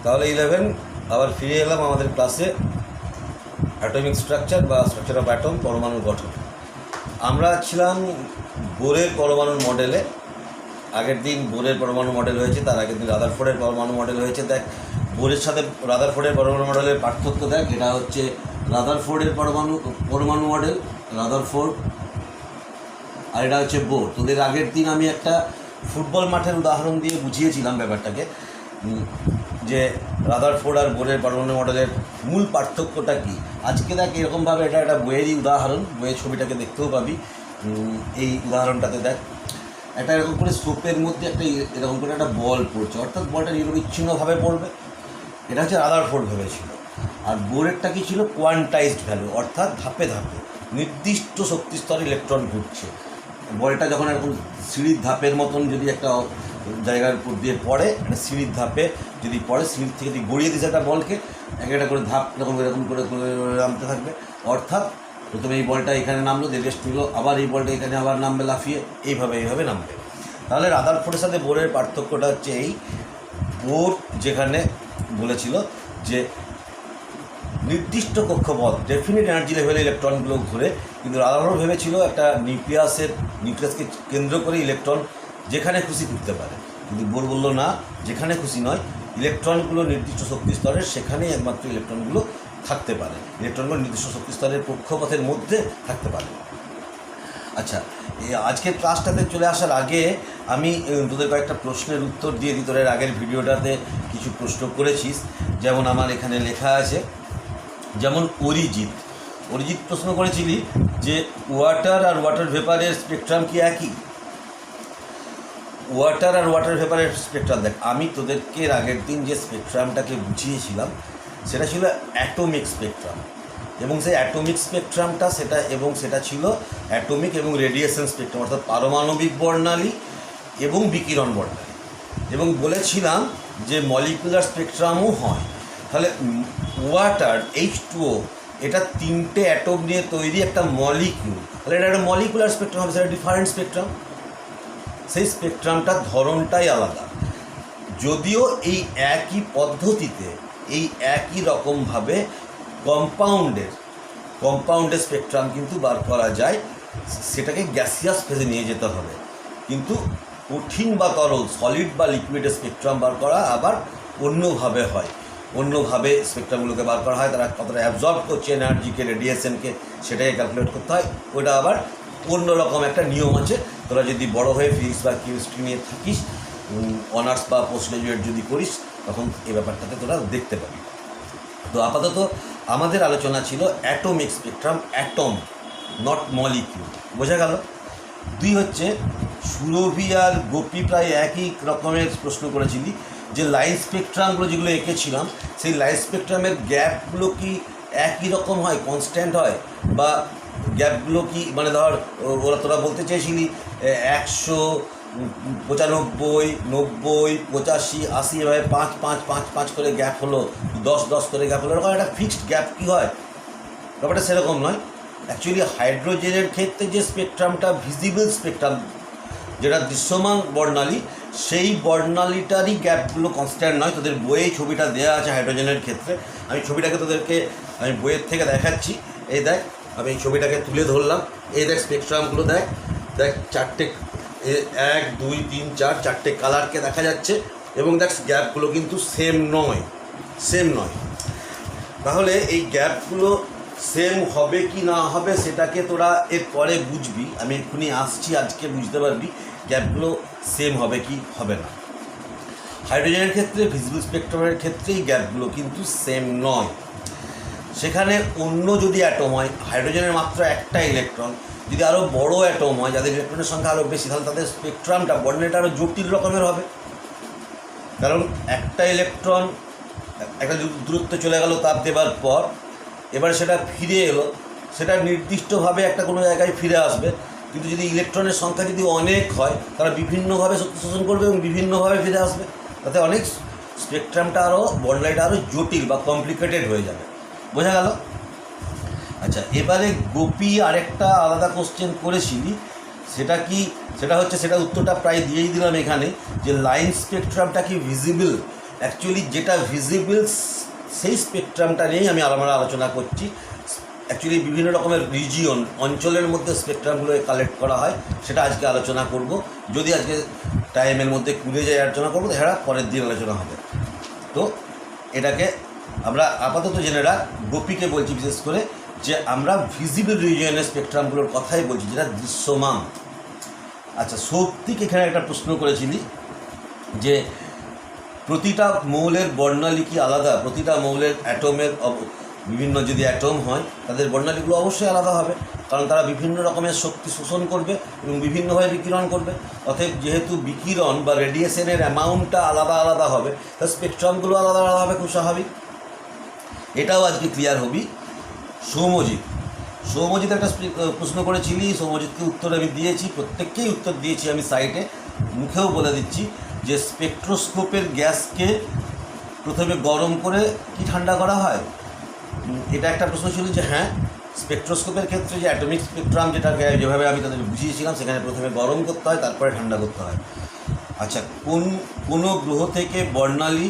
তাহলে 11 আবার ফিরে এলাম আমাদের ক্লাসে অ্যাটমিক স্ট্রাকচার বা স্ট্রাকচার অফ অ্যাটম, পরমাণুর গঠন। আমরা ছিলাম বোরের পরমাণুর মডেলে। আগের দিন বোরের পরমাণু মডেল হয়েছে, তার আগের দিন রাদারফোর্ডের পরমাণু মডেল হয়েছে। দেখ, বোরের সাথে রাদারফোর্ডের পরমাণু মডেলের পার্থক্য দেখ। এটা হচ্ছে রাদারফোর্ডের পরমাণু মডেল, রাদারফোর্ড, আর এটা হচ্ছে বোর। তোদের আগের দিন আমি একটা ফুটবল মাঠের উদাহরণ দিয়ে বুঝিয়েছিলাম ব্যাপারটাকে, যে রাদারফোর্ড আর বোরের পরমাণু মডেলের মূল পার্থক্যটা কী। আজকে দেখ এরকমভাবে, এটা একটা বইয়েরই উদাহরণ, বইয়ের ছবিটাকে দেখতেও পাবি। এই উদাহরণটাতে দেখ, একটা এরকম করে স্কোপের মধ্যে একটা এরকম করে একটা বল পড়ছে, অর্থাৎ বলটা নিরবিচ্ছিন্নভাবে পড়বে। এটা হচ্ছে রাদারফোর্ড ভেবেছিল। আর বোরেরটা কী ছিল? কোয়ান্টাইজড ভ্যালু, অর্থাৎ ধাপে ধাপে নির্দিষ্ট শক্তিস্তরে ইলেকট্রন ঘুরছে। বলটা যখন এরকম সিঁড়ির ধাপের মতন যদি একটা জায়গার উপর দিয়ে পড়ে, একটা সিঁড়ির ধাপে যদি পড়ে, সিঁড়ির থেকে যদি গড়িয়ে দিচ্ছে একটা বলকে, একটা করে ধাপ এরকম করে নামতে থাকবে। অর্থাৎ প্রথমে এই বলটা এখানে নামলো, রেস্ট নিল, আবার এই বলটা এখানে আবার নামবে লাফিয়ে, এইভাবে নামবে। তাহলে রাদারফোর্ডের সাথে বোরের পার্থক্যটা হচ্ছে এই, বোর যেখানে বলেছিল যে নির্দিষ্ট কক্ষপথ, ডেফিনিট এনার্জি লেভেলে ইলেকট্রনগুলো ঘুরে, কিন্তু রাদারফোর্ড ভেবেছিল একটা নিউক্লিয়াসকে কেন্দ্র করে ইলেকট্রন যেখানে খুশি ঘুরতে পারে। কিন্তু বোর বলল না, যেখানে খুশি নয়, ইলেকট্রনগুলো নির্দিষ্ট শক্তি স্তরের, সেখানেই একমাত্র ইলেকট্রনগুলো থাকতে পারে। ইলেকট্রনগুলো নির্দিষ্ট শক্তি স্তরের কক্ষপথের মধ্যে থাকতে পারে। আচ্ছা, আজকের ক্লাসটাতে চলে আসার আগে আমি তোদের কয়েকটা প্রশ্নের উত্তর দিয়ে দিই। তোদের আগের ভিডিওটাতে কিছু প্রশ্ন করেছিস, যেমন আমার এখানে লেখা আছে, যেমন অরিজিৎ প্রশ্ন করেছিলি যে ওয়াটার আর ওয়াটার ভেপারের স্পেকট্রাম কি একই? ওয়াটার আর ওয়াটার ভেপারের স্পেকট্রাম দেখ, আমি তোদেরকে আগের দিন যে স্পেকট্রামটাকে বুঝিয়েছিলাম সেটা ছিল অ্যাটমিক স্পেকট্রাম, এবং সেই অ্যাটমিক স্পেকট্রামটা সেটা ছিল অ্যাটমিক এবং রেডিয়েশন স্পেকট্রাম, অর্থাৎ পারমাণবিক বর্ণালী এবং বিকিরণ বর্ণালী। এবং বলেছিলাম যে মলিকুলার স্পেকট্রামও হয়। তাহলে ওয়াটার H2O, এটা 3টে অ্যাটম নিয়ে তৈরি একটা মলিকিউল, তাহলে এটা একটা মলিকুলার স্পেকট্রাম হবে, সেটা ডিফারেন্ট স্পেকট্রাম। সেই স্পেকট্রামটার ধরনটাই আলাদা, যদিও এই একই পদ্ধতিতে, এই একই রকমভাবে কম্পাউন্ডের স্পেকট্রাম কিন্তু বার করা যায়। সেটাকে গ্যাসিয়াস ফেজে নিয়ে যেতে হবে, কিন্তু কঠিন বা তরল, সলিড বা লিকুইডের স্পেকট্রাম বার করা আবার অন্যভাবে হয়। অন্যভাবে স্পেকট্রামগুলোকে বার করা হয়, তারা কতটা অ্যাবজর্ব করছে এনার্জিকে, রেডিয়েশনকে, সেটাকে ক্যালকুলেট করতে হয়। ওইটা আবার অন্যরকম একটা নিয়ম আছে। তোরা যদি বড় হয়ে ফিজিক্স বা কেমিস্ট্রি নিয়ে থাকিস, অনার্স বা পোস্ট গ্রাজুয়েট যদি করিস, তখন এই ব্যাপারটাতে তোরা দেখতে পাবি। তো আপাতত আমাদের আলোচনা ছিল atomic spectrum, atom not molecule, বোঝা গেল। 2 হচ্ছে, সুরভি আর গোপী প্রায় একই রকমের প্রশ্ন করেছিলি, যে লাইন স্পেকট্রামগুলো যেগুলো এঁকেছিলাম, সেই লাইন স্পেকট্রামের গ্যাপগুলো কি একই রকম হয়, কনস্ট্যান্ট হয়, বা গ্যাপগুলো কি, মানে ধর তোরা বলতে চেয়েছিলি 195, 90, 85, 80, এভাবে 5 করে গ্যাপ হলো, 10 করে গ্যাপ হলো, এরকম একটা ফিক্সড গ্যাপ কী হয়? ব্যাপারটা সেরকম নয়। অ্যাকচুয়ালি হাইড্রোজেনের ক্ষেত্রে যে স্পেকট্রামটা ভিজিবল স্পেকট্রাম, যেটা দৃশ্যমান বর্ণালী, সেই বর্ণালীটারই গ্যাপগুলো কনস্ট্যান্ট নয়। তোদের বইয়ে ছবিটা দেওয়া আছে হাইড্রোজেনের ক্ষেত্রে, আমি ছবিটাকে তোদেরকে আমি বইয়ের থেকে দেখাচ্ছি। এই দেখ, আমি এই ছবিটাকে তুলে ধরলাম, এই দেখ স্পেকট্রামগুলো, দেখ 4টে, 1, 2, 3, 4টে কালারকে দেখা যাচ্ছে, এবং দেখ গ্যাপগুলো কিন্তু সেম নয়। তাহলে এই গ্যাপগুলো সেম হবে কি না হবে সেটাকে তোরা এর পরে বুঝবি, আমি এক্ষুনি আসছি, আজকে বুঝতে পারবি গ্যাপগুলো সেম হবে কি হবে না। হাইড্রোজেনের ক্ষেত্রে, ভিজিবল স্পেকট্রামের ক্ষেত্রে এই গ্যাপগুলো কিন্তু সেম নয়। সেখানে অন্য যদি অ্যাটম হয়, হাইড্রোজেনের মাত্র একটা ইলেকট্রন, যদি আরও বড় অ্যাটম হয় যাদের ইলেকট্রনের সংখ্যা আরও বেশি, তাহলে তাদের স্পেকট্রামটা, বর্ণালীটা আরও জটিল রকমের হবে। কারণ একটা ইলেকট্রন একটা দূরত্বে চলে গেল তাপ দেবার পর, এবার সেটা ফিরে এলো, সেটা নির্দিষ্টভাবে একটা কোনো জায়গায় ফিরে আসবে। কিন্তু যদি ইলেকট্রনের সংখ্যা যদি অনেক হয়, তারা বিভিন্নভাবে শক্তি শোষণ করবে এবং বিভিন্নভাবে ফিরে আসবে, তাতে অনেক স্পেকট্রামটা আরও, বর্ণালীটা আরও জটিল বা কমপ্লিকেটেড হয়ে যাবে, বোঝা গেল। আচ্ছা, এবারে গোপী আরেকটা আলাদা কোশ্চেন করেছিলি, সেটা হচ্ছে, সেটা উত্তরটা প্রায় দিয়েই দিলাম এখানে, যে লাইন স্পেকট্রামটা কি ভিজিবল অ্যাকচুয়ালি যেটা ভিজিবল সেই স্পেকট্রামটা নিয়েই আমি আলোচনা করছি। অ্যাকচুয়ালি বিভিন্ন রকমের রিজিয়ন, অঞ্চলের মধ্যে স্পেকট্রামগুলো কালেক্ট করা হয়, সেটা আজকে আলোচনা করব। যদি আজকে টাইমের মধ্যে কুলে যায় আলোচনা করবো, সেটা পরের দিন আলোচনা হবে। তো এটাকে আমরা আপাতত জেনে রাখ, গোপীকে বলছি বিশেষ করে, যে আমরা ভিজিবল রিজিয়নের স্পেকট্রামগুলোর কথাই বলছি, যেটা দৃশ্যমান। আচ্ছা, সৌপ্তিক এখানে একটা প্রশ্ন করেছিলি যে প্রতিটা মৌলের বর্ণালী কি আলাদা? প্রতিটা মৌলের অ্যাটমের বিভিন্ন যদি অ্যাটম হয়, তাদের বর্ণালীগুলো অবশ্যই আলাদা হবে, কারণ তারা বিভিন্ন রকমের শক্তি শোষণ করবে এবং বিভিন্নভাবে বিকিরণ করবে। অতএব যেহেতু বিকিরণ বা রেডিয়েশনের অ্যামাউন্টটা আলাদা আলাদা হবে, তার স্পেকট্রামগুলো আলাদা আলাদা হবে, খুব স্বাভাবিক। এটাও আজকে ক্লিয়ার হবি। সৌম্যজিৎ একটা প্রশ্ন করেছিলি, সৌম্যজিৎকে উত্তর আমি দিয়েছি, প্রত্যেককেই উত্তর দিয়েছি আমি সাইটে, মুখেও বলে দিচ্ছি যে স্পেকট্রোস্কোপের গ্যাসকে প্রথমে গরম করে কি ঠান্ডা করা হয়। এটা একটা প্রশ্ন ছিল যে হ্যাঁ, স্পেকট্রোস্কোপের ক্ষেত্রে যে অ্যাটমিক স্পেকট্রাম যেটাকে যেভাবে আমি তাদের বুঝিয়েছিলাম, সেখানে প্রথমে গরম করতে হয়, তারপরে ঠান্ডা করতে হয়। আচ্ছা, কোনো গ্রহ থেকে বর্ণালী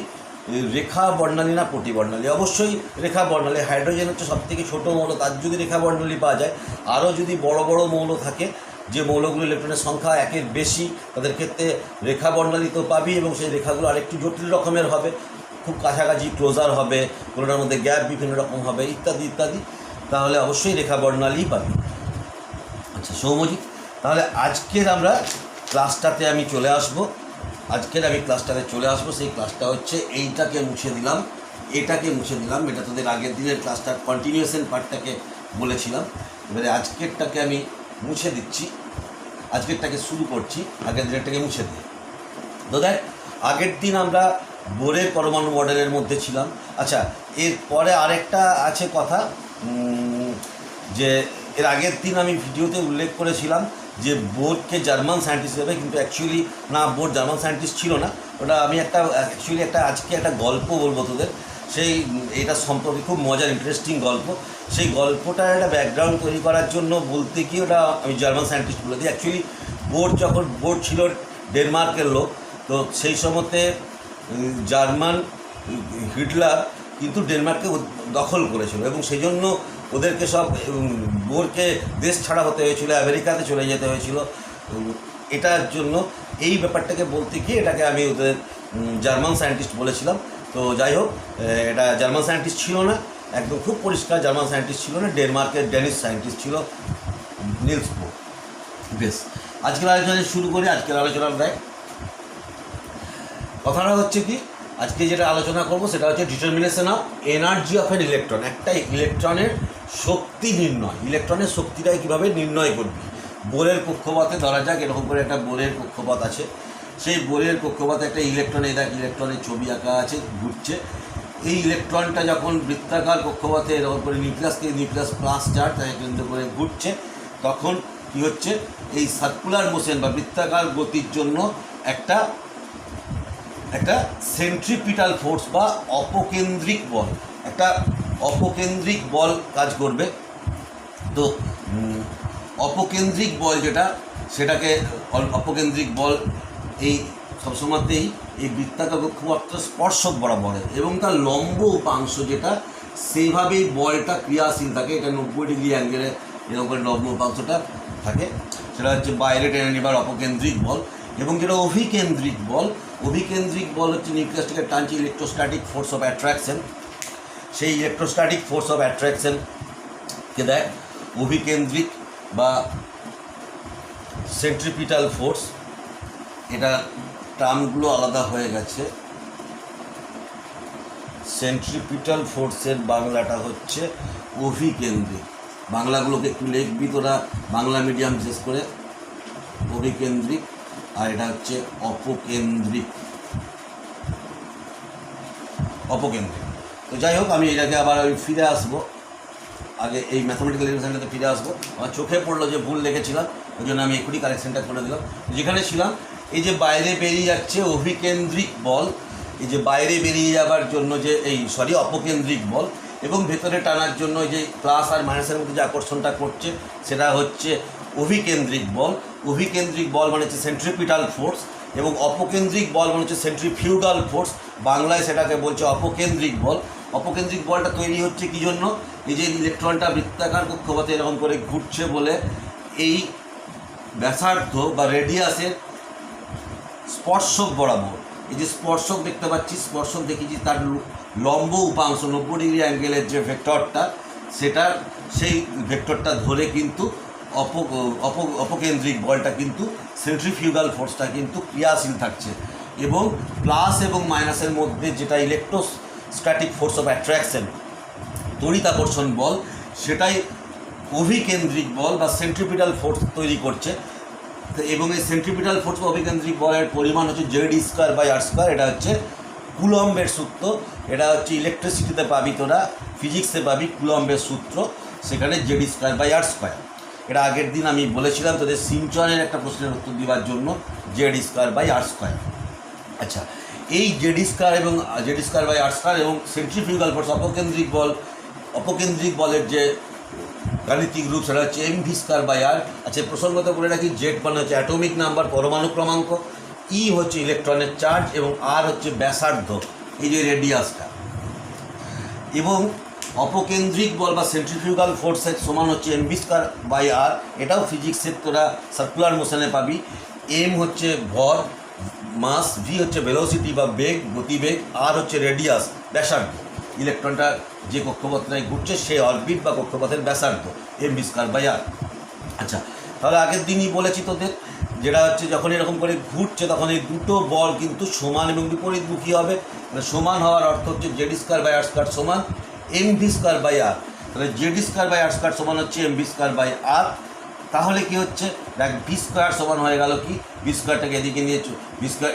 রেখা বর্ণালী না পটি বর্ণালী? অবশ্যই রেখা বর্ণালী। হাইড্রোজেন হচ্ছে সবথেকে ছোটো মৌল, তার যদি রেখা বর্ণালী পাওয়া যায়, আরও যদি বড় বড় মৌল থাকে, যে মৌলগুলো ইলেকট্রনের সংখ্যা একের বেশি, তাদের ক্ষেত্রে রেখা বর্ণালী তো পাবি, এবং সেই রেখাগুলো আরেকটু জটিল রকমের হবে, খুব কাছাকাছি ক্লোজার হবে, কোনোটার মধ্যে গ্যাপ বিভিন্ন রকম হবে, ইত্যাদি ইত্যাদি। তাহলে অবশ্যই রেখা বর্ণালীই পাবি। আচ্ছা সৌম্যজিৎ, তাহলে আজকের আমরা ক্লাসটাতে আমি চলে আসবো। সেই ক্লাসটা হচ্ছে এইটাকে মুছে দিলাম, এটাকে মুছে দিলাম। এটা তোদের আগের দিনের ক্লাসটার কন্টিনিউয়েশন পার্টটাকে বলেছিলাম। এবারে আজকেরটাকে আমি মুছে দিচ্ছি, আজকেরটাকে শুরু করছি, আগের দিনেরটাকে মুছে দিই। তো দেখ, আগের দিন আমরা বোরের পরমাণু মডেলের মধ্যে ছিলাম। আচ্ছা, এরপরে আরেকটা আছে কথা, যে এর আগের দিন আমি ভিডিওতে উল্লেখ করেছিলাম যে বোরকে জার্মান সায়েন্টিস্ট হিসেবে, কিন্তু অ্যাকচুয়ালি না, বোর জার্মান সায়েন্টিস্ট ছিল না। ওটা আমি আজকে একটা গল্প বলবো তোদের, এটা সম্পর্কে খুব মজার ইন্টারেস্টিং গল্প। সেই গল্পটার একটা ব্যাকগ্রাউন্ড তৈরি করার জন্য বলতে গিয়ে ওটা আমি জার্মান সায়েন্টিস্ট বলে দিই। অ্যাকচুয়ালি বোর ছিল ডেনমার্কের লোক, তো সেই সময়তে জার্মান হিটলার কিন্তু ডেনমার্ককে দখল করেছিল, এবং সেই জন্য ওদেরকে সব বোরকে দেশ ছাড়া হতে হয়েছিল, আমেরিকাতে চলে যেতে হয়েছিল। এটার জন্য এই ব্যাপারটাকে বলতে গিয়ে এটাকে আমি ওদের জার্মান সায়েন্টিস্ট বলেছিলাম। তো যাই হোক, এটা জার্মান সায়েন্টিস্ট ছিল না, একদম খুব পরিষ্কার জার্মান সায়েন্টিস্ট ছিল না, ডেনমার্কের ডেনিশ সায়েন্টিস্ট ছিল নিলস বোর। বেশ, আজকের আলোচনা শুরু করি। আজকের আলোচনার দেখ কথাটা হচ্ছে কি, আজকে যেটা আলোচনা করব সেটা হচ্ছে determination of energy of an electron. একটা ইলেকট্রনের শক্তি নির্ণয়, ইলেকট্রনের শক্তিটাই কীভাবে নির্ণয় করবি। বোরের কক্ষপথে ধরা যাক, এরকম করে একটা বোরের কক্ষপথ আছে, সেই বোরের কক্ষপথে একটা ইলেকট্রন, দেখ ইলেকট্রনের ছবি আঁকা আছে, ঘুরছে। এই ইলেকট্রনটা যখন বৃত্তাকার কক্ষপথে এরকম করে নিউক্লিয়াস প্লাস চার্জ তাকে কেন্দ্র করে ঘুরছে, তখন কী হচ্ছে, এই সার্কুলার মোশন বা বৃত্তাকার গতির জন্য একটা সেন্ট্রিপিটাল ফোর্স বা অপকেন্দ্রিক বল কাজ করবে। তো অপকেন্দ্রিক বল সেটাকে অপকেন্দ্রিক বল এই সবসময়তেই এই বৃত্তাকার কক্ষপথটা স্পর্শক বরাবর, এবং তার লম্ব উপাংশ যেটা, সেইভাবেই বলটা ক্রিয়াশীল থাকে। এটা 90 ডিগ্রি অ্যাঙ্গেলে এরকম করে লম্ব উপাংশটা থাকে, সেটা হচ্ছে বাইরে টেনে নেবার অপকেন্দ্রিক বল। এবং যেটা অভিকেন্দ্রিক বল হচ্ছে নিউক্লিয়াসটাকে টানছে ইলেকট্রোস্ট্যাটিক ফোর্স অফ অ্যাট্রাকশন। সেই ইলেকট্রোস্ট্যাটিক ফোর্স অফ অ্যাট্রাকশনকে দেখ অভিকেন্দ্রিক বা সেন্ট্রিপিটাল ফোর্স, এটা টার্মগুলো আলাদা হয়ে গেছে। সেন্ট্রিপিটাল ফোর্সের বাংলাটা হচ্ছে অভিকেন্দ্রিক। বাংলাগুলোকে একটু লিখবি তোরা, বাংলা মিডিয়াম বিশেষ করে। অভিকেন্দ্রিক, আর এটা হচ্ছে অপকেন্দ্রিক। তো যাই হোক, আমি এটাকে আবার ফিরে আসবো, আগে এই ম্যাথামেটিক্যাল রিলেশনটাতে ফিরে আসবো। আমার চোখে পড়লো যে ভুল লিখেছিলাম, ওই জন্য আমি এক্ষুনি কারেকশনটা করে দিলাম। যেখানে ছিলাম, এই যে বাইরে বেরিয়ে যাচ্ছে অভিকেন্দ্রিক বল, এই যে বাইরে বেরিয়ে যাবার জন্য যে অপকেন্দ্রিক বল, এবং ভেতরে টানার জন্য এই যে প্লাস আর মাইনাসের মধ্যে যে আকর্ষণটা করছে, সেটা হচ্ছে অভিকেন্দ্রিক বল মানে হচ্ছে সেন্ট্রিপিটাল ফোর্স, এবং অপকেন্দ্রিক বল মানে হচ্ছে সেন্ট্রিফিউগাল ফোর্স। বাংলায় সেটাকে বলছে অপকেন্দ্রিক বল। অপকেন্দ্রিক বলটা তৈরি হচ্ছে কী জন্য? এই যে ইলেকট্রনটা বৃত্তাকার কক্ষপথে এরকম করে ঘুরছে বলে এই ব্যাসার্ধ বা রেডিয়াসের স্পর্শক বরাবর, এই যে স্পর্শক দেখতে পাচ্ছি, স্পর্শক দেখেছি তার লম্ব উপাংশ 90 ডিগ্রি অ্যাঙ্গেলের যে ভেক্টরটা, সেটার সেই ভেক্টরটা ধরে কিন্তু অপকেন্দ্রিক বলটা কিন্তু সেন্ট্রিফিউগাল ফোর্সটা কিন্তু ক্রিয়াশীল থাকছে, এবং প্লাস এবং মাইনাসের মধ্যে যেটা ইলেকট্রোস্ট্যাটিক ফোর্স অফ অ্যাট্রাকশন, তড়িতাকর্ষণ বল, সেটাই অভিকেন্দ্রিক বল বা সেন্ট্রিপিটাল ফোর্স তৈরি করছে। এবং এই সেন্ট্রিপিটাল ফোর্স বা অভিকেন্দ্রিক বলের পরিমাণ হচ্ছে Z²/r²। এটা হচ্ছে কুলম্বের সূত্র, এটা হচ্ছে ইলেকট্রিসিটিতে পাবি তোরা, ফিজিক্সে পাবি কুলম্বের সূত্র, সেখানে Z²/r²। এটা আগের দিন আমি বলেছিলাম তোদের সিমচনের একটা প্রশ্নের উত্তর দেওয়ার জন্য, Z²/r²। আচ্ছা, এই Z² এবং Z²/r² এবং সেন্ট্রিফিউগাল ফোর্স অপকেন্দ্রিক বলের যে গাণিতিক রূপ সেটা হচ্ছে mv²/r। আচ্ছা, প্রসঙ্গত বলে রাখি, Z মানে হচ্ছে অ্যাটমিক নাম্বার, পরমাণু ক্রমাঙ্ক, E হচ্ছে ইলেকট্রনের চার্জ এবং R হচ্ছে ব্যাসার্ধ, এই যে রেডিয়াসটা। এবং অপকেন্দ্রিক বল বা সেন্ট্রিফিউগাল ফোর্সের সমান হচ্ছে mv²/r। এটাও ফিজিক্সের তোরা সার্কুলার মোশনে পাবি। m হচ্ছে ভর, মাস, v হচ্ছে ভেলোসিটি বা বেগ, গতিবেগ, r হচ্ছে রেডিয়াস, ব্যাসার্ধ, ইলেকট্রনটা যে কক্ষপথটায় ঘুরছে সেই অরবিট বা কক্ষপথের ব্যাসার্ধ mv²/r। আচ্ছা, তাহলে আগের দিনই বলেছি তোদের, যেটা হচ্ছে যখন এরকম করে ঘুরছে তখন এই দুটো বল কিন্তু সমান এবং বিপরীতমুখী হবে। মানে সমান হওয়ার অর্থ হচ্ছে Z²/r² সমান mv²/r। তাহলে Z²/r² সমান হচ্ছে mv²/r। তাহলে কি হচ্ছে, দেখ v² সমান হয়ে গেল কি, v²টাকে এদিকে নিয়ে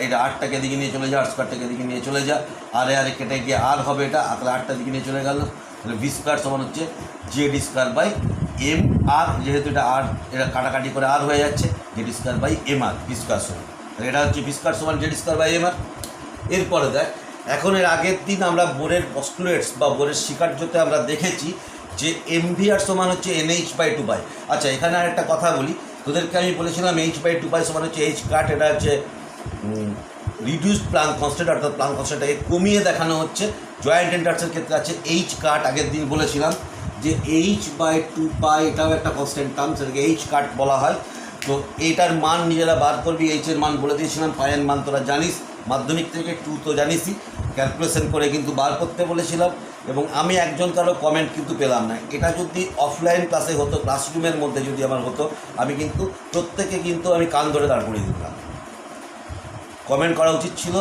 এটা r-টাকে এদিকে নিয়ে চলে যা, r²টাকে এদিকে নিয়ে চলে যা, আর কেটে গিয়ে r হবে, এটা তাহলে r-টা দিকে নিয়ে চলে গেল। তাহলে v² সমান হচ্ছে Z²/mr, যেহেতু এটা r, এটা কাটাকাটি করে r হয়ে যাচ্ছে, Z²/mr, v² সমান। তাহলে এটা হচ্ছে v² সমান Z²/mr। এরপরে দেখ, এখন এর আগের দিন আমরা বোরের পস্টুলেটস বা বোরের স্বীকার্যতে আমরা দেখেছি যে mvr সমান হচ্ছে nh/2π। আচ্ছা, এখানে আর একটা কথা বলি, তোদেরকে আমি বলেছিলাম h/2π সমান হচ্ছে h কাট, এটা হচ্ছে রিডিউসড প্লাঙ্ক কনস্ট্যান্ট, অর্থাৎ প্লাঙ্ক কনস্ট্যান্টটাকে কমিয়ে দেখানো হচ্ছে। জয়েন্ট এন্টার্সের ক্ষেত্রে আছে h কাট। আগের দিন বলেছিলাম যে h/2π এটাও একটা কনস্ট্যান্ট টার্ম, সেটাকে h কাট বলা হয়। তো এইটার মান নিজেরা বার করবি, এইচের মান বলে দিয়েছিলাম, পায়ের মান তোরা জানিস, মাধ্যমিক থেকে 2 তো জানিসই, ক্যালকুলেশন করে কিন্তু বার করতে বলেছিলাম। এবং আমি একজন কারো কমেন্ট কিন্তু পেলাম না। এটা যদি অফলাইন ক্লাসে হতো, ক্লাসরুমের মধ্যে যদি আমার হতো, আমি কিন্তু প্রত্যেকে কিন্তু আমি কান ধরে দাঁড় করিয়ে দিতাম, কমেন্ট করা উচিত ছিল।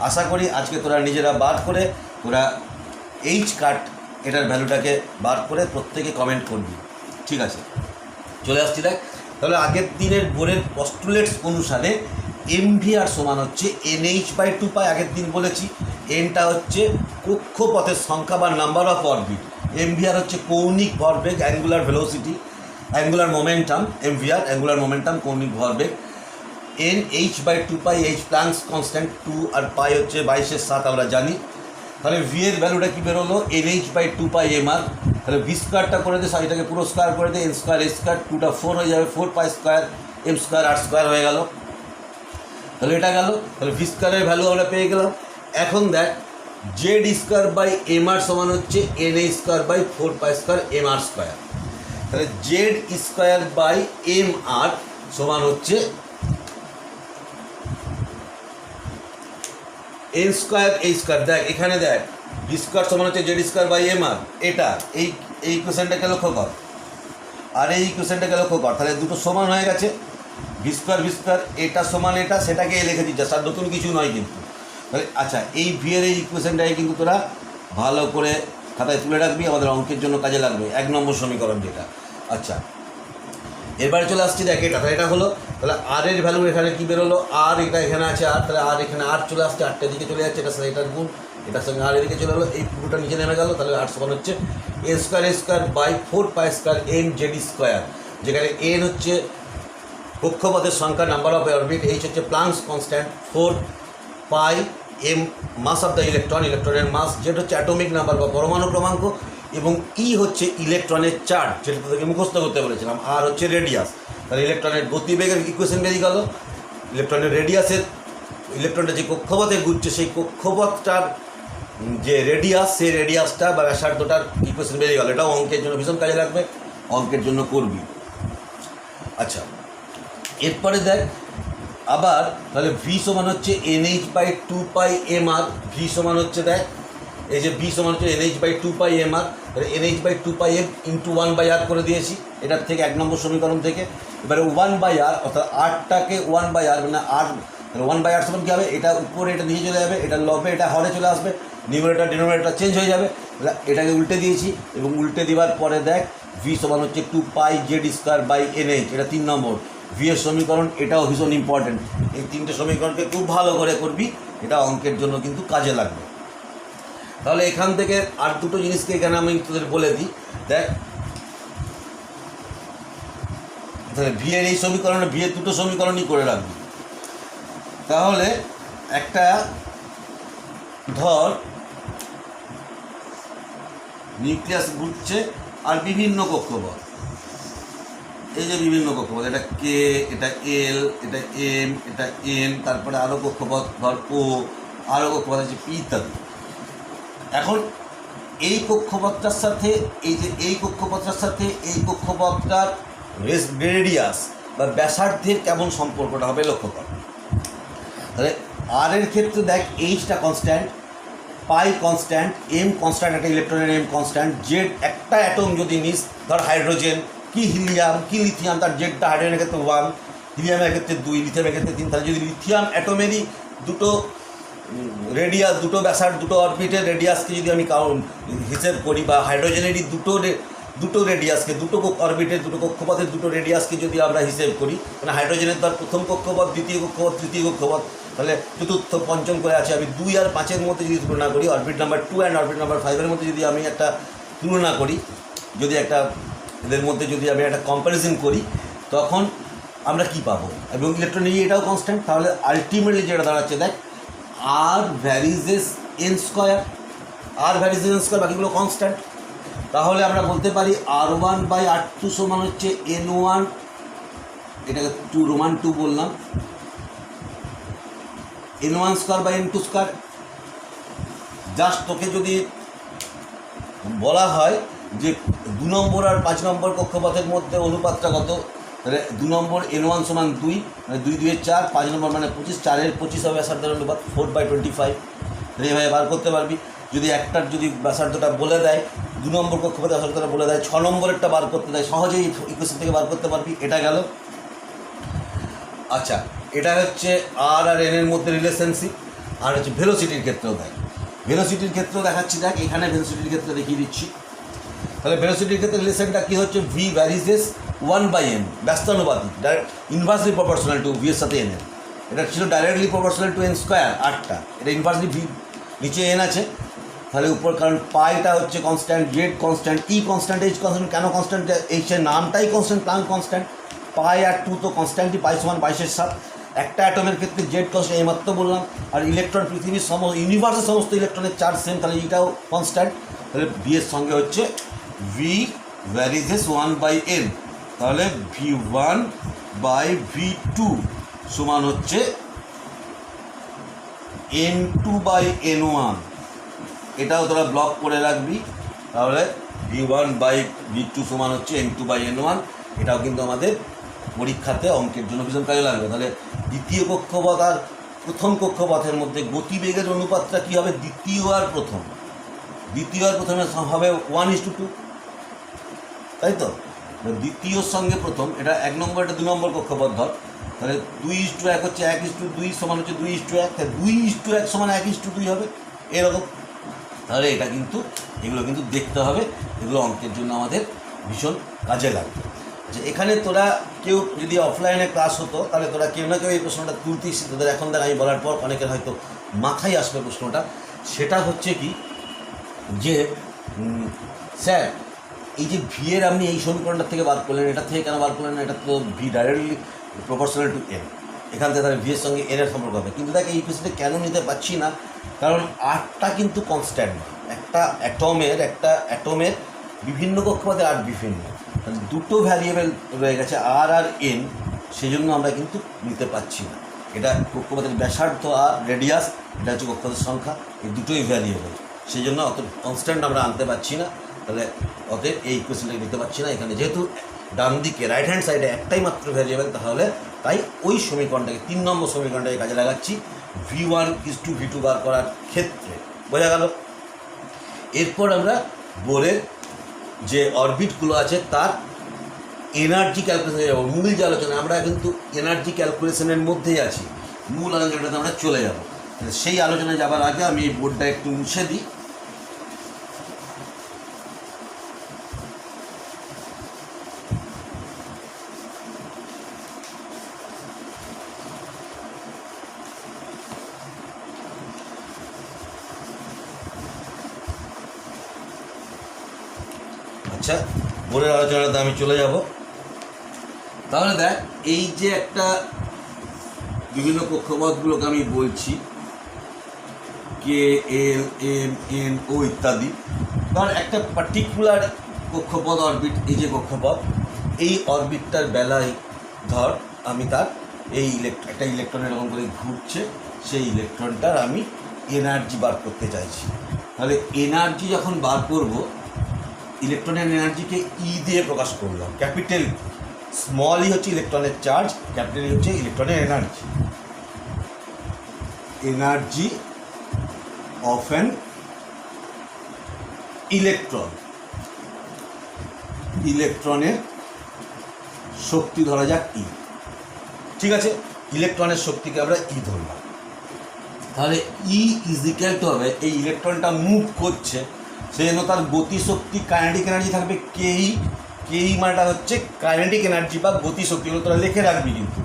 আশা করি আজকে তোরা নিজেরা বার করে তোরা এইচ কাট এটার ভ্যালুটাকে বার করে প্রত্যেকে কমেন্ট করবি, ঠিক আছে? চলে আসছি দেখ, তাহলে আগের দিনের বোর্ডের পস্টুলেটস অনুসারে mvr সমান হচ্ছে nh/2π। আগের দিন বলেছি এনটা হচ্ছে কক্ষপথের সংখ্যা বা নাম্বার অফ অরবিট, mvr হচ্ছে কৌণিক ভরবেগ, angular velocity, angular momentum, mvr angular momentum, কৌণিক ভরবেগ, nh/2π, h প্লাঙ্কস কনস্ট্যান্ট, 2 আর পাই হচ্ছে 22/7 আমরা জানি। তাহলে v এর ভ্যালুটা কী বেরোলো, nh/2πmr। তাহলে v²টা করে দে, এটাকে পুরো স্কোয়ার করে দে, n² h², 2টা 4 হয়ে যাবে, 4π² m²r² হয়ে গেল। তাহলে এটা গেল, তাহলে v² ভ্যালু আমরা পেয়ে গেলাম। এখন দেখ, Z² সমান হচ্ছে na²/4π² mr²। তাহলে Z²/mr সমান হচ্ছে n²h²। দেখ এখানে দেখ, v² সমান হচ্ছে Z²/mr, এটা এই ইকুয়েশনটাকে লক্ষ্য কর আর এই ইকুয়েশনটাকে লক্ষ্য কর, তাহলে দুটো সমান হয়ে গেছে। v², এটা সমান এটা, সেটাকে লিখেছি জাস্ট, আর নতুন কিছু নয় কিন্তু। তাহলে আচ্ছা, এই ভি এর এই ইকুয়েশনটাকে কিন্তু তোরা ভালো করে খাতায় তুলে রাখবি, আমাদের অঙ্কের জন্য কাজে লাগবে, 1 নম্বর সমীকরণ যেটা। আচ্ছা, এবারে চলে আসছি দেখ, এটা তাহলে এটা হলো, তাহলে আর এর ভ্যালু এখানে কী বেরোলো, আর এটা এখানে আছে আর, তাহলে আর এখানে আর চলে আসছে, 8টার দিকে চলে যাচ্ছে, এটার সাথে এটার গুণ, এটার সঙ্গে আর এদিকে চলে গেলো, এই পুরোটা নিচে নেমে গেল। তাহলে আর সমান হচ্ছে n²/4π² mz², যেখানে n হচ্ছে কক্ষপথের সংখ্যা, নাম্বার অফ অরবিট, h হচ্ছে Planck's constant, 4π m mass of the electron, ইলেকট্রনের মাস, যেটা হচ্ছে অ্যাটমিক নাম্বার বা পরমাণু ক্রমাঙ্ক, এবং ই হচ্ছে ইলেকট্রনের চার্জ, যেটা তোদেরকে মুখস্থ করতে বলেছিলাম, আর হচ্ছে রেডিয়াস। তাহলে ইলেকট্রনের গতিবেগের ইকুয়েশন বেরিয়ে গেল, ইলেকট্রনের রেডিয়াসের ইলেকট্রনটা যে কক্ষপথে ঘুরছে সেই কক্ষপথটার যে রেডিয়াস, সেই রেডিয়াসটা বা ব্যাসার্ধটার ইকুয়েশন বেরিয়ে গেল। এটাও অঙ্কের জন্য ভীষণ কাজে লাগবে, অঙ্কের জন্য করবি। আচ্ছা, এরপরে দেখ আবার তাহলে ভি সমান হচ্ছে NH/2πmr। ভি সমান হচ্ছে দেখ এই যে ভি সমান হচ্ছে NH/2πmr, তাহলে NH/2πm ইন্টু 1/r করে দিয়েছি এটার থেকে 1 নম্বর সমীকরণ থেকে। এবারে 1/r অর্থাৎ আরটাকে 1/r মানে আর 1/r সমান কী হবে, এটা উপরে এটা নিচে চলে যাবে, এটা লবে এটা হরে চলে আসবে, নিউমারেটর ডিনোমিনেটর চেঞ্জ হয়ে যাবে। এটাকে উল্টে দিয়েছি এবং উল্টে দেওয়ার পরে দেখ ভি সমান হচ্ছে 2πz²/nh, এটা 3 নম্বর ভি এর সমীকরণ। এটাও ভীষণ ইম্পর্টেন্ট, এই 3টে সমীকরণকে খুব ভালো করে করবি, এটা অঙ্কের জন্য কিন্তু কাজে লাগবে। তাহলে এখান থেকে আর দুটো জিনিসকে এখানে আমি তোদের বলে দিই। দেখ তাহলে ভি এর এই সমীকরণে ভি এর দুটো সমীকরণই করে রাখবি। তাহলে একটা ধর নিউক্লিয়াস ঘুরছে আর বিভিন্ন কক্ষপথ, এই যে বিভিন্ন কক্ষপথ, এটা কে, এটা এল, এটা এম, এটা এন, তারপরে আরও কক্ষপথ ধর ও, আরও কক্ষপথ আছে পি ইত্যাদি। এখন এই কক্ষপথটার সাথে এই কক্ষপথটার সাথে এই কক্ষপথটার রেডিয়াস বা ব্যাসার্ধের কেমন সম্পর্কটা হবে লক্ষ্য কর। তাহলে আর এর ক্ষেত্রে দেখ এইচটা কনস্ট্যান্ট, পাই কনস্ট্যান্ট, এম কনস্ট্যান্ট, একটা ইলেকট্রনের এম কনস্ট্যান্ট, জেড একটা অ্যাটম যদি নিস ধর হাইড্রোজেন কি হিলিয়াম কি লিথিয়াম, তার জেডটা হাইড্রোজেনের ক্ষেত্রে 1, হিলিয়ামের ক্ষেত্রে 2, লিথিয়ামের ক্ষেত্রে 3। তাহলে যদি লিথিয়াম অ্যাটমেরই দুটো রেডিয়াস, দুটো ব্যাসার্ধ, দুটো অরবিটের রেডিয়াসকে যদি আমি হিসেব করি, বা হাইড্রোজেনেরই দুটো রেডিয়াসকে, দুটো অরবিটের দুটো কক্ষপথের দুটো রেডিয়াসকে যদি আমরা হিসেব করি, মানে হাইড্রোজেনের তার প্রথম কক্ষপথ, দ্বিতীয় কক্ষপথ, তৃতীয় কক্ষপথ, তাহলে চতুর্থ পঞ্চম করে আছে। আমি 2 আর 5-এর মধ্যে যদি তুলনা করি, orbit number 2 and orbit number 5-এর মধ্যে যদি আমি একটা তুলনা করি, যদি একটা এদের মধ্যে যদি আমি একটা কম্প্যারিজন করি, তখন আমরা কি পাবো, এবং ইলেকট্রন এটাও কনস্ট্যান্ট। তাহলে আলটিমেটলি যেটা দাঁড়াচ্ছে দেখ আর ভ্যারিজেস এন স্কোয়ার, আর ভ্যারিজেস এন স্কোয়ার, বাকিগুলো কনস্ট্যান্ট। তাহলে আমরা বলতে পারি R1/R2 সমান হচ্ছে N1, এটাকে 2 রোমান 2 বললাম, N1² জাস্ট তোকে যদি বলা হয় যে 2 নম্বর আর 5 নম্বর কক্ষপথের মধ্যে অনুপাতটা কত, তাহলে 2 নম্বর N1 সমান 2, মানে 2 2 4, 5 নম্বর মানে 25, 4-এর 25 হবে ব্যাসার্ধের অনুপাত 4/25। এইভাবে বার করতে পারবি। যদি একটার যদি ব্যাসার্ধটা বলে দেয়, 2 নম্বর কক্ষপথের ব্যাসার্ধটা বলে দেয়, 6 নম্বরেরটা বার করতে দেয়, সহজেই ইকুয়েশন থেকে বার করতে পারবি। এটা গেল। আচ্ছা, এটা হচ্ছে আর এনের মধ্যে রিলেশনশিপ। আর হচ্ছে ভেলোসিটির ক্ষেত্রেও দেখ, ভেলোসিটির ক্ষেত্রেও দেখাচ্ছি। দেখ এখানে ভেলোসিটির ক্ষেত্রে দেখিয়ে দিচ্ছি। তাহলে ভেলোসিটির ক্ষেত্রে রিলেশনটা কী হচ্ছে, ভি ভ্যারিজেস 1/m, ব্যস্তানুপাতিক, ইনভার্সলি প্রপোর্শনাল টু ভি এর সাথে এন এর। এটা ছিল ডাইরেক্টলি প্রপোর্শনাল টু n², আটটা, এটা ইনভার্সলি ভি, নিচে এন আছে, তাহলে উপর, কারণ পাইটা হচ্ছে কনস্ট্যান্ট, জেড কনস্ট্যান্ট, ই কনস্ট্যান্ট, এইচ কনস্ট্যান্ট। কেন কনস্ট্যান্ট, এইচের নামটাই কনস্ট্যান্ট, প্লাঙ্ক কনস্ট্যান্ট। পাই আর 2 তো কনস্ট্যান্টই, পাই সমান 22/7। একটা অ্যাটমের ক্ষেত্রে জেড কনস্ট্যান্ট, এইমাত্র বললাম। আর ইলেকট্রন, পৃথিবীর ইউনিভার্সের সমস্ত ইলেকট্রনের চার্জ সেম, তাহলে এটাও কনস্ট্যান্ট। তাহলে ভি এর সঙ্গে হচ্ছে ভি ভ্যারিজেস 1/n, তাহলে V1/V2 সমান হচ্ছে N2/N1। এটাও তোরা ব্লক করে রাখবি। তাহলে V1/V2 সমান হচ্ছে N2/N1। এটাও কিন্তু আমাদের পরীক্ষাতে অঙ্কের জন্য ভীষণ কাজে লাগবে। তাহলে দ্বিতীয় কক্ষপথ আর প্রথম কক্ষপথের মধ্যে গতিবেগের অনুপাতটা কী হবে, দ্বিতীয় আর প্রথমে হবে 1:2, তাই তো। দ্বিতীয়র সঙ্গে প্রথম, এটা 1 নম্বর, এটা 2 নম্বর কক্ষপথ ধর, তাহলে 2:1 হচ্ছে 1:2 সমান হচ্ছে 2:1, তাহলে 2:1 সমান 1:2 হবে, এরকম। তাহলে এটা কিন্তু, এগুলো কিন্তু দেখতে হবে, এগুলো অঙ্কের জন্য আমাদের ভীষণ কাজে লাগবে। যে এখানে তোরা কেউ যদি অফলাইনে ক্লাস হতো, তাহলে তোরা কেউ না কেউ এই প্রশ্নটা তুলতিস। তোদের এখন দেখ আমি বলার পর অনেকের হয়তো মাথায় আসবে প্রশ্নটা। সেটা হচ্ছে কি যে স্যার এই যে ভি এর আপনি এই সমীকরণটা থেকে বার করলেন, এটা থেকে কেন বার করলেন না, এটা তো V directly proportional to N, এখান থেকে তাহলে ভি এর সঙ্গে এন এর সম্পর্ক হবে। কিন্তু দেখ এই ইকুয়েশনটা কেন নিতে পারছি না, কারণ আটটা কিন্তু কনস্ট্যান্ট না। একটা অ্যাটমের বিভিন্ন কক্ষপথে আট বিভিন্ন, দুটো ভ্যারিয়েবল রয়ে গেছে আর এন, সেই জন্য আমরা কিন্তু নিতে পারছি না। এটা কক্ষপথের ব্যাসার্ধ আর রেডিয়াস, এটা হচ্ছে কক্ষপথের সংখ্যা, এই দুটোই ভ্যারিয়েবল। সেই জন্য অত কনস্ট্যান্ট আমরা আনতে পারছি না, তাহলে অতএব এই ইকুয়েশনটাকে নিতে পারছি না এখানে। যেহেতু ডান দিকে রাইট হ্যান্ড সাইডে একটাই মাত্র ভ্যারিয়েবল, তাহলে তাই ওই সমীকরণটাকে 3 নম্বর সমীকরণটাকে কাজে লাগাচ্ছি v1 = v2 বার করার ক্ষেত্রে। বোঝা গেল? এরপর আমরা বোরের যে অরবিটগুলো আছে তার এনার্জি ক্যালকুলেশনে যাবো। মূল যে আলোচনা, আমরা কিন্তু এনার্জি ক্যালকুলেশনের মধ্যেই আছি, মূল আলোচনাটাতে আমরা চলে যাব। সেই আলোচনায় যাবার আগে আমি এই বোর্ডটা একটু মুছে দিই। আচ্ছা, বোর্ডের আলোচনাতে আমি চলে যাব। তাহলে দেখ, এই যে একটা বিভিন্ন কক্ষপথগুলোকে আমি বলছি কে, এল, এম, এন, ও ইত্যাদি, কারণ একটা পার্টিকুলার কক্ষপথ অরবিট, এই যে কক্ষপথ, এই অরবিটটার বেলায় ধর আমি তার এই একটা ইলেকট্রন এরকম করে ঘুরছে, সেই ইলেকট্রনটার আমি এনার্জি বার করতে চাইছি। তাহলে এনার্জি যখন বার করব, ইলেকট্রনের এনার্জিকে ই দিয়ে প্রকাশ করলাম, ক্যাপিটাল স্মল ই হচ্ছে ইলেকট্রনের চার্জ, ক্যাপিটাল ই হচ্ছে ইলেকট্রনের energy. Energy of an electron, ইলেকট্রনের শক্তি ধরা যাক ই। ঠিক আছে, ইলেকট্রনের শক্তিকে আমরা ই ধরলাম। তাহলে ই ইজিক্যাল টু হবে, এই ইলেকট্রনটা মুভ করছে, সেই জন্য তার গতিশক্তি কাইনেটিক এনার্জি থাকবে কেই। কেই মানেটা হচ্ছে কাইনেটিক এনার্জি বা গতিশক্তিগুলো তোরা লিখে রাখবি। কিন্তু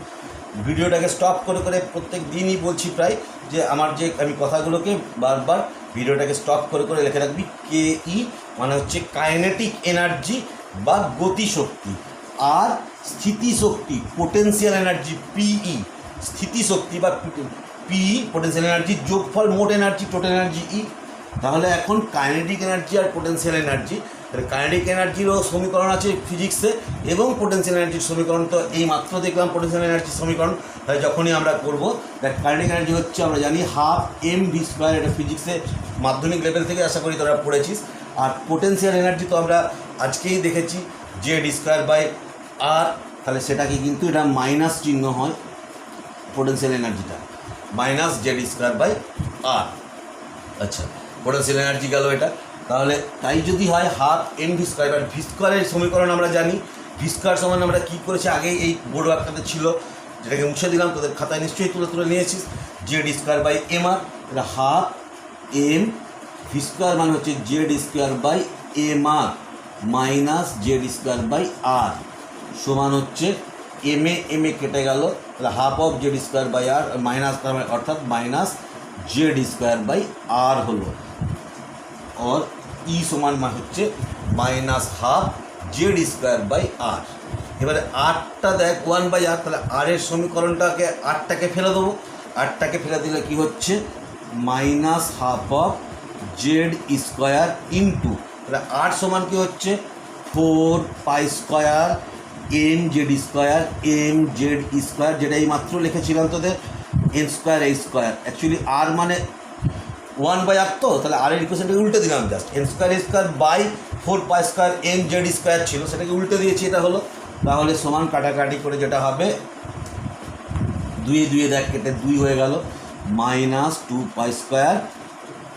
ভিডিওটাকে স্টপ করে করে প্রত্যেক দিনই বলছি প্রায়, যে আমার যে আমি কথাগুলোকে বারবার ভিডিওটাকে স্টপ করে করে লিখে রাখবি। কে ই মানে হচ্ছে কাইনেটিক এনার্জি বা গতিশক্তি, আর স্থিতিশক্তি পোটেনশিয়াল এনার্জি পিই, স্থিতিশক্তি বা পিই পোটেনশিয়াল এনার্জি যোগফল মোট এনার্জি টোটাল এনার্জি ই। তাহলে এখন কাইনেটিক এনার্জি আর পোটেনশিয়াল এনার্জি, তাহলে কাইনেটিক এনার্জিরও সমীকরণ আছে ফিজিক্সে, এবং পোটেনশিয়াল এনার্জির সমীকরণ তো এই মাত্র দেখলাম পোটেনশিয়াল এনার্জির সমীকরণ। তাহলে যখনই আমরা করবো, দেখ কাইনেটিক এনার্জি হচ্ছে আমরা জানি 1/2 mv², এটা ফিজিক্সে মাধ্যমিক লেভেল থেকে আশা করি তোরা পড়েছিস। আর পোটেনশিয়াল এনার্জি তো আমরা আজকেই দেখেছি z²/r, তাহলে সেটাকে কিন্তু এটা মাইনাস চিহ্ন হয়, পোটেনশিয়াল এনার্জিটা -z²/r। আচ্ছা, পোটেনশিয়াল এনার্জি গেল এটা। তাহলে তাই যদি হয় 1/2 mv², এবার v² সমীকরণ আমরা জানি, v² সমান আমরা কী করেছি আগেই এই বোর্ড ওয়ার্কটাতে ছিল, যেটাকে মুছে দিলাম, তোদের খাতায় নিশ্চয়ই তুলে নিয়েছিস, z²/mr। এটা 1/2 m v² মানে হচ্ছে z²/mr মাইনাস z²/r সমান হচ্ছে এম এ কেটে গেল, তাহলে 1/2 z²/r মাইনাস, অর্থাৎ মাইনাস z²/r হলো, और ই সমান হচ্ছে -1/2 z²/r। এবারে আরটা দেখ 1/r, তাহলে আর এর সমীকরণটাকে আরটাকে ফেলে দেবো, আরটাকে ফেলে দিলে কি হচ্ছে -1/2 z² ইন্টু, তাহলে আর সমান কি হচ্ছে 4π² mz², যেটা এই মাত্র লিখেছিলাম তোদের n²a²। অ্যাকচুয়ালি আর মানে 1/r, তো তাহলে আর এর ইকুয়েশনটাকে উল্টে দিলাম, জাস্ট n²a²/4π² mz² ছিল, সেটাকে উল্টে দিয়েছি, এটা হলো। তাহলে সমান কাটাকাটি করে যেটা হবে, 2 দেখ কেটে 2 হয়ে গেল, -2π²।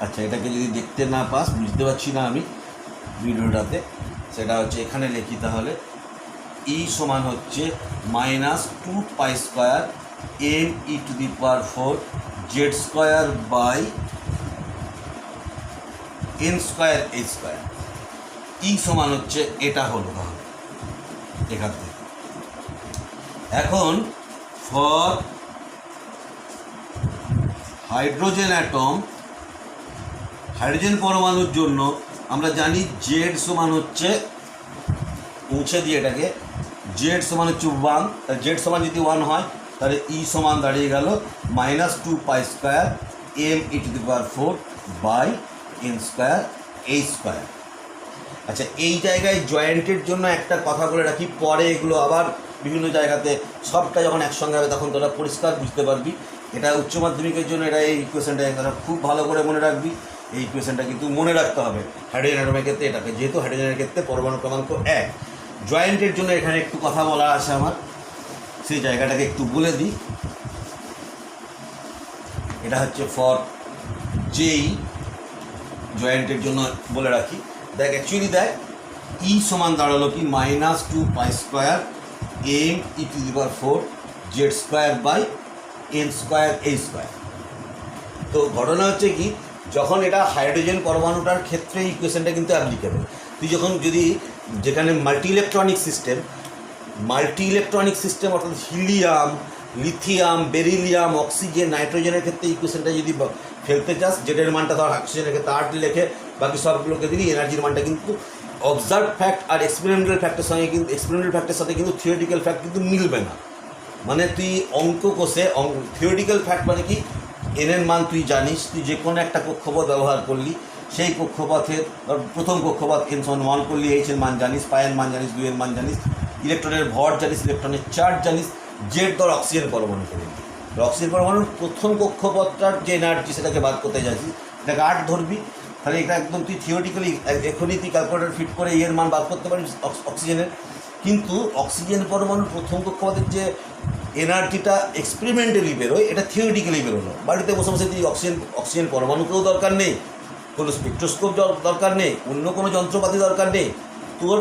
আচ্ছা, এটাকে যদি দেখতে না পাস, বুঝতে পারছি না আমি ভিডিওটাতে, সেটা হচ্ছে এখানে লিখি, তাহলে ই সমান হচ্ছে -2π² me⁴ z²/n²a²। ই সমান হচ্ছে এটা হলো, তাহলে এখান থেকে। এখন ফর হাইড্রোজেন অ্যাটম, হাইড্রোজেন পরমাণুর জন্য আমরা জানি জেড সমান হচ্ছে, মুছে দিয়ে এটাকে, জেড সমান হচ্ছে 1, তাহলে জেড সমান যদি 1 হয়, তাহলে ই সমান দাঁড়িয়ে গেল -2π² me⁴/n²a²। আচ্ছা, এই জায়গায় জয়েন্টের জন্য একটা কথা বলে রাখি, পরে এগুলো আবার বিভিন্ন জায়গাতে সবটা যখন একসঙ্গে হবে তখন তোরা পরিষ্কার বুঝতে পারবি। এটা উচ্চ মাধ্যমিকের জন্য এটা এই ইকুয়েশনটা তোরা খুব ভালো করে মনে রাখবি। এই ইকুয়েশনটা কিন্তু মনে রাখতে হবে হাইড্রোজেন অ্যাটমের ক্ষেত্রে এটাকে, যেহেতু হাইড্রোজেনের ক্ষেত্রে পরমাণু ক্রমাঙ্ক 1। জয়েন্টের জন্য এখানে একটু কথা বলা আছে আমার, সেই জায়গাটাকে একটু বলে দিই। এটা হচ্ছে ফর যেই জয়েন্টের জন্য বলে রাখি। দেখ অ্যাকচুয়ালি দেখ ই সমান দাঁড়ালো কি -2 pi square m e to the power 4 z square by n square a square. তো ঘটনা হচ্ছে কি, যখন এটা হাইড্রোজেন পরমাণুটার ক্ষেত্রে ইকুয়েশনটা কিন্তু অ্যাপ্লিকেবল। তুই যখন যদি যেখানে মাল্টি ইলেকট্রনিক সিস্টেম অর্থাৎ হিলিয়াম, লিথিয়াম, বেরিলিয়াম, অক্সিজেন, নাইট্রোজেনের ক্ষেত্রে ইকুয়েশনটা যদি ফেলতে চাস, জেডের মানটা ধর অক্সিজেনের ক্ষেত্রে 8 লিখে বাকি সবগুলোকে দিলি, এনার্জির মানটা কিন্তু অবজার্ভ ফ্যাক্ট আর এক্সপেরিমেন্টাল ফ্যাক্টের সঙ্গে কিন্তু এক্সপেরিমেন্টাল ফ্যাক্টের সাথে কিন্তু থিওরিটিক্যাল ফ্যাক্ট কিন্তু মিলবে না। মানে তুই অঙ্ক কষে থিওরিটিক্যাল ফ্যাক্ট মানে কি, এনের মান তুই জানিস, তুই যে কোনো একটা কক্ষপথ ব্যবহার করলি, সেই কক্ষপথের প্রথম কক্ষপথ n = 1 করলি, h এর মান জানিস, পায়ের মান জানিস, 2 এর মান জানিস, ইলেকট্রনের ভর জানিস, ইলেকট্রনের চার্জ জানিস, জেড ধর অক্সিজেন পরমাণু করে দিই। অক্সিজেন পরমাণুর প্রথম কক্ষপথটার যে এনার্জি সেটাকে বাদ করতে যাচ্ছিস, এটাকে 8 ধরবি। তাহলে এটা একদম তুই থিওরিটিক্যালি এখনই তুই ক্যালকুলেটর ফিট করে এর মান বাদ করতে পারিস অক্সিজেনের। কিন্তু অক্সিজেন পরমাণুর প্রথম কক্ষপথের যে এনার্জিটা এক্সপেরিমেন্টালি বেরোয়, এটা থিওরিটিক্যালি বেরোলো। বাড়িতে বসে বসে তুই অক্সিজেন পরমাণুকেও দরকার নেই, কোনো স্পেকট্রোস্কোপ দরকার নেই, অন্য কোনো যন্ত্রপাতি দরকার নেই, তোর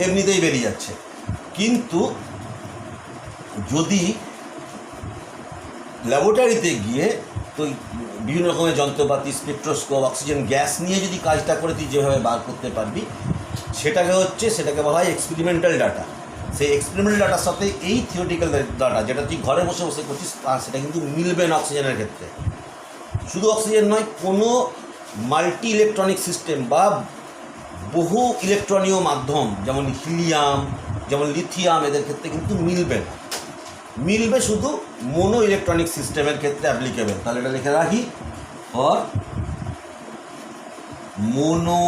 এমনিতেই বেরিয়ে যাচ্ছে। কিন্তু যদি ল্যাবরেটরিতে গিয়ে তুই বিভিন্ন রকমের যন্ত্রপাতি, স্পেকট্রোস্কোপ, অক্সিজেন গ্যাস নিয়ে যদি কাজটা করে তুই যেভাবে বার করতে পারবি, সেটাকে বলা হয় এক্সপেরিমেন্টাল ডাটা। সেই এক্সপেরিমেন্টাল ডাটার সাথে এই থিওরিটিক্যাল ডাটা যেটা তুই ঘরে বসে বসে করছিস, সেটা কিন্তু মিলবে না অক্সিজেনের ক্ষেত্রে। শুধু অক্সিজেন নয়, কোনো মাল্টি ইলেকট্রনিক সিস্টেম বা বহু ইলেকট্রনীয় মাধ্যম যেমন হিলিয়াম, যেমন লিথিয়াম, এদের ক্ষেত্রে কিন্তু মিলবে না। মিলবে শুধু মোনো ইলেকট্রনিক সিস্টেমের ক্ষেত্রে অ্যাপ্লিকেবল। তাহলে এটা লিখে রাখি, for mono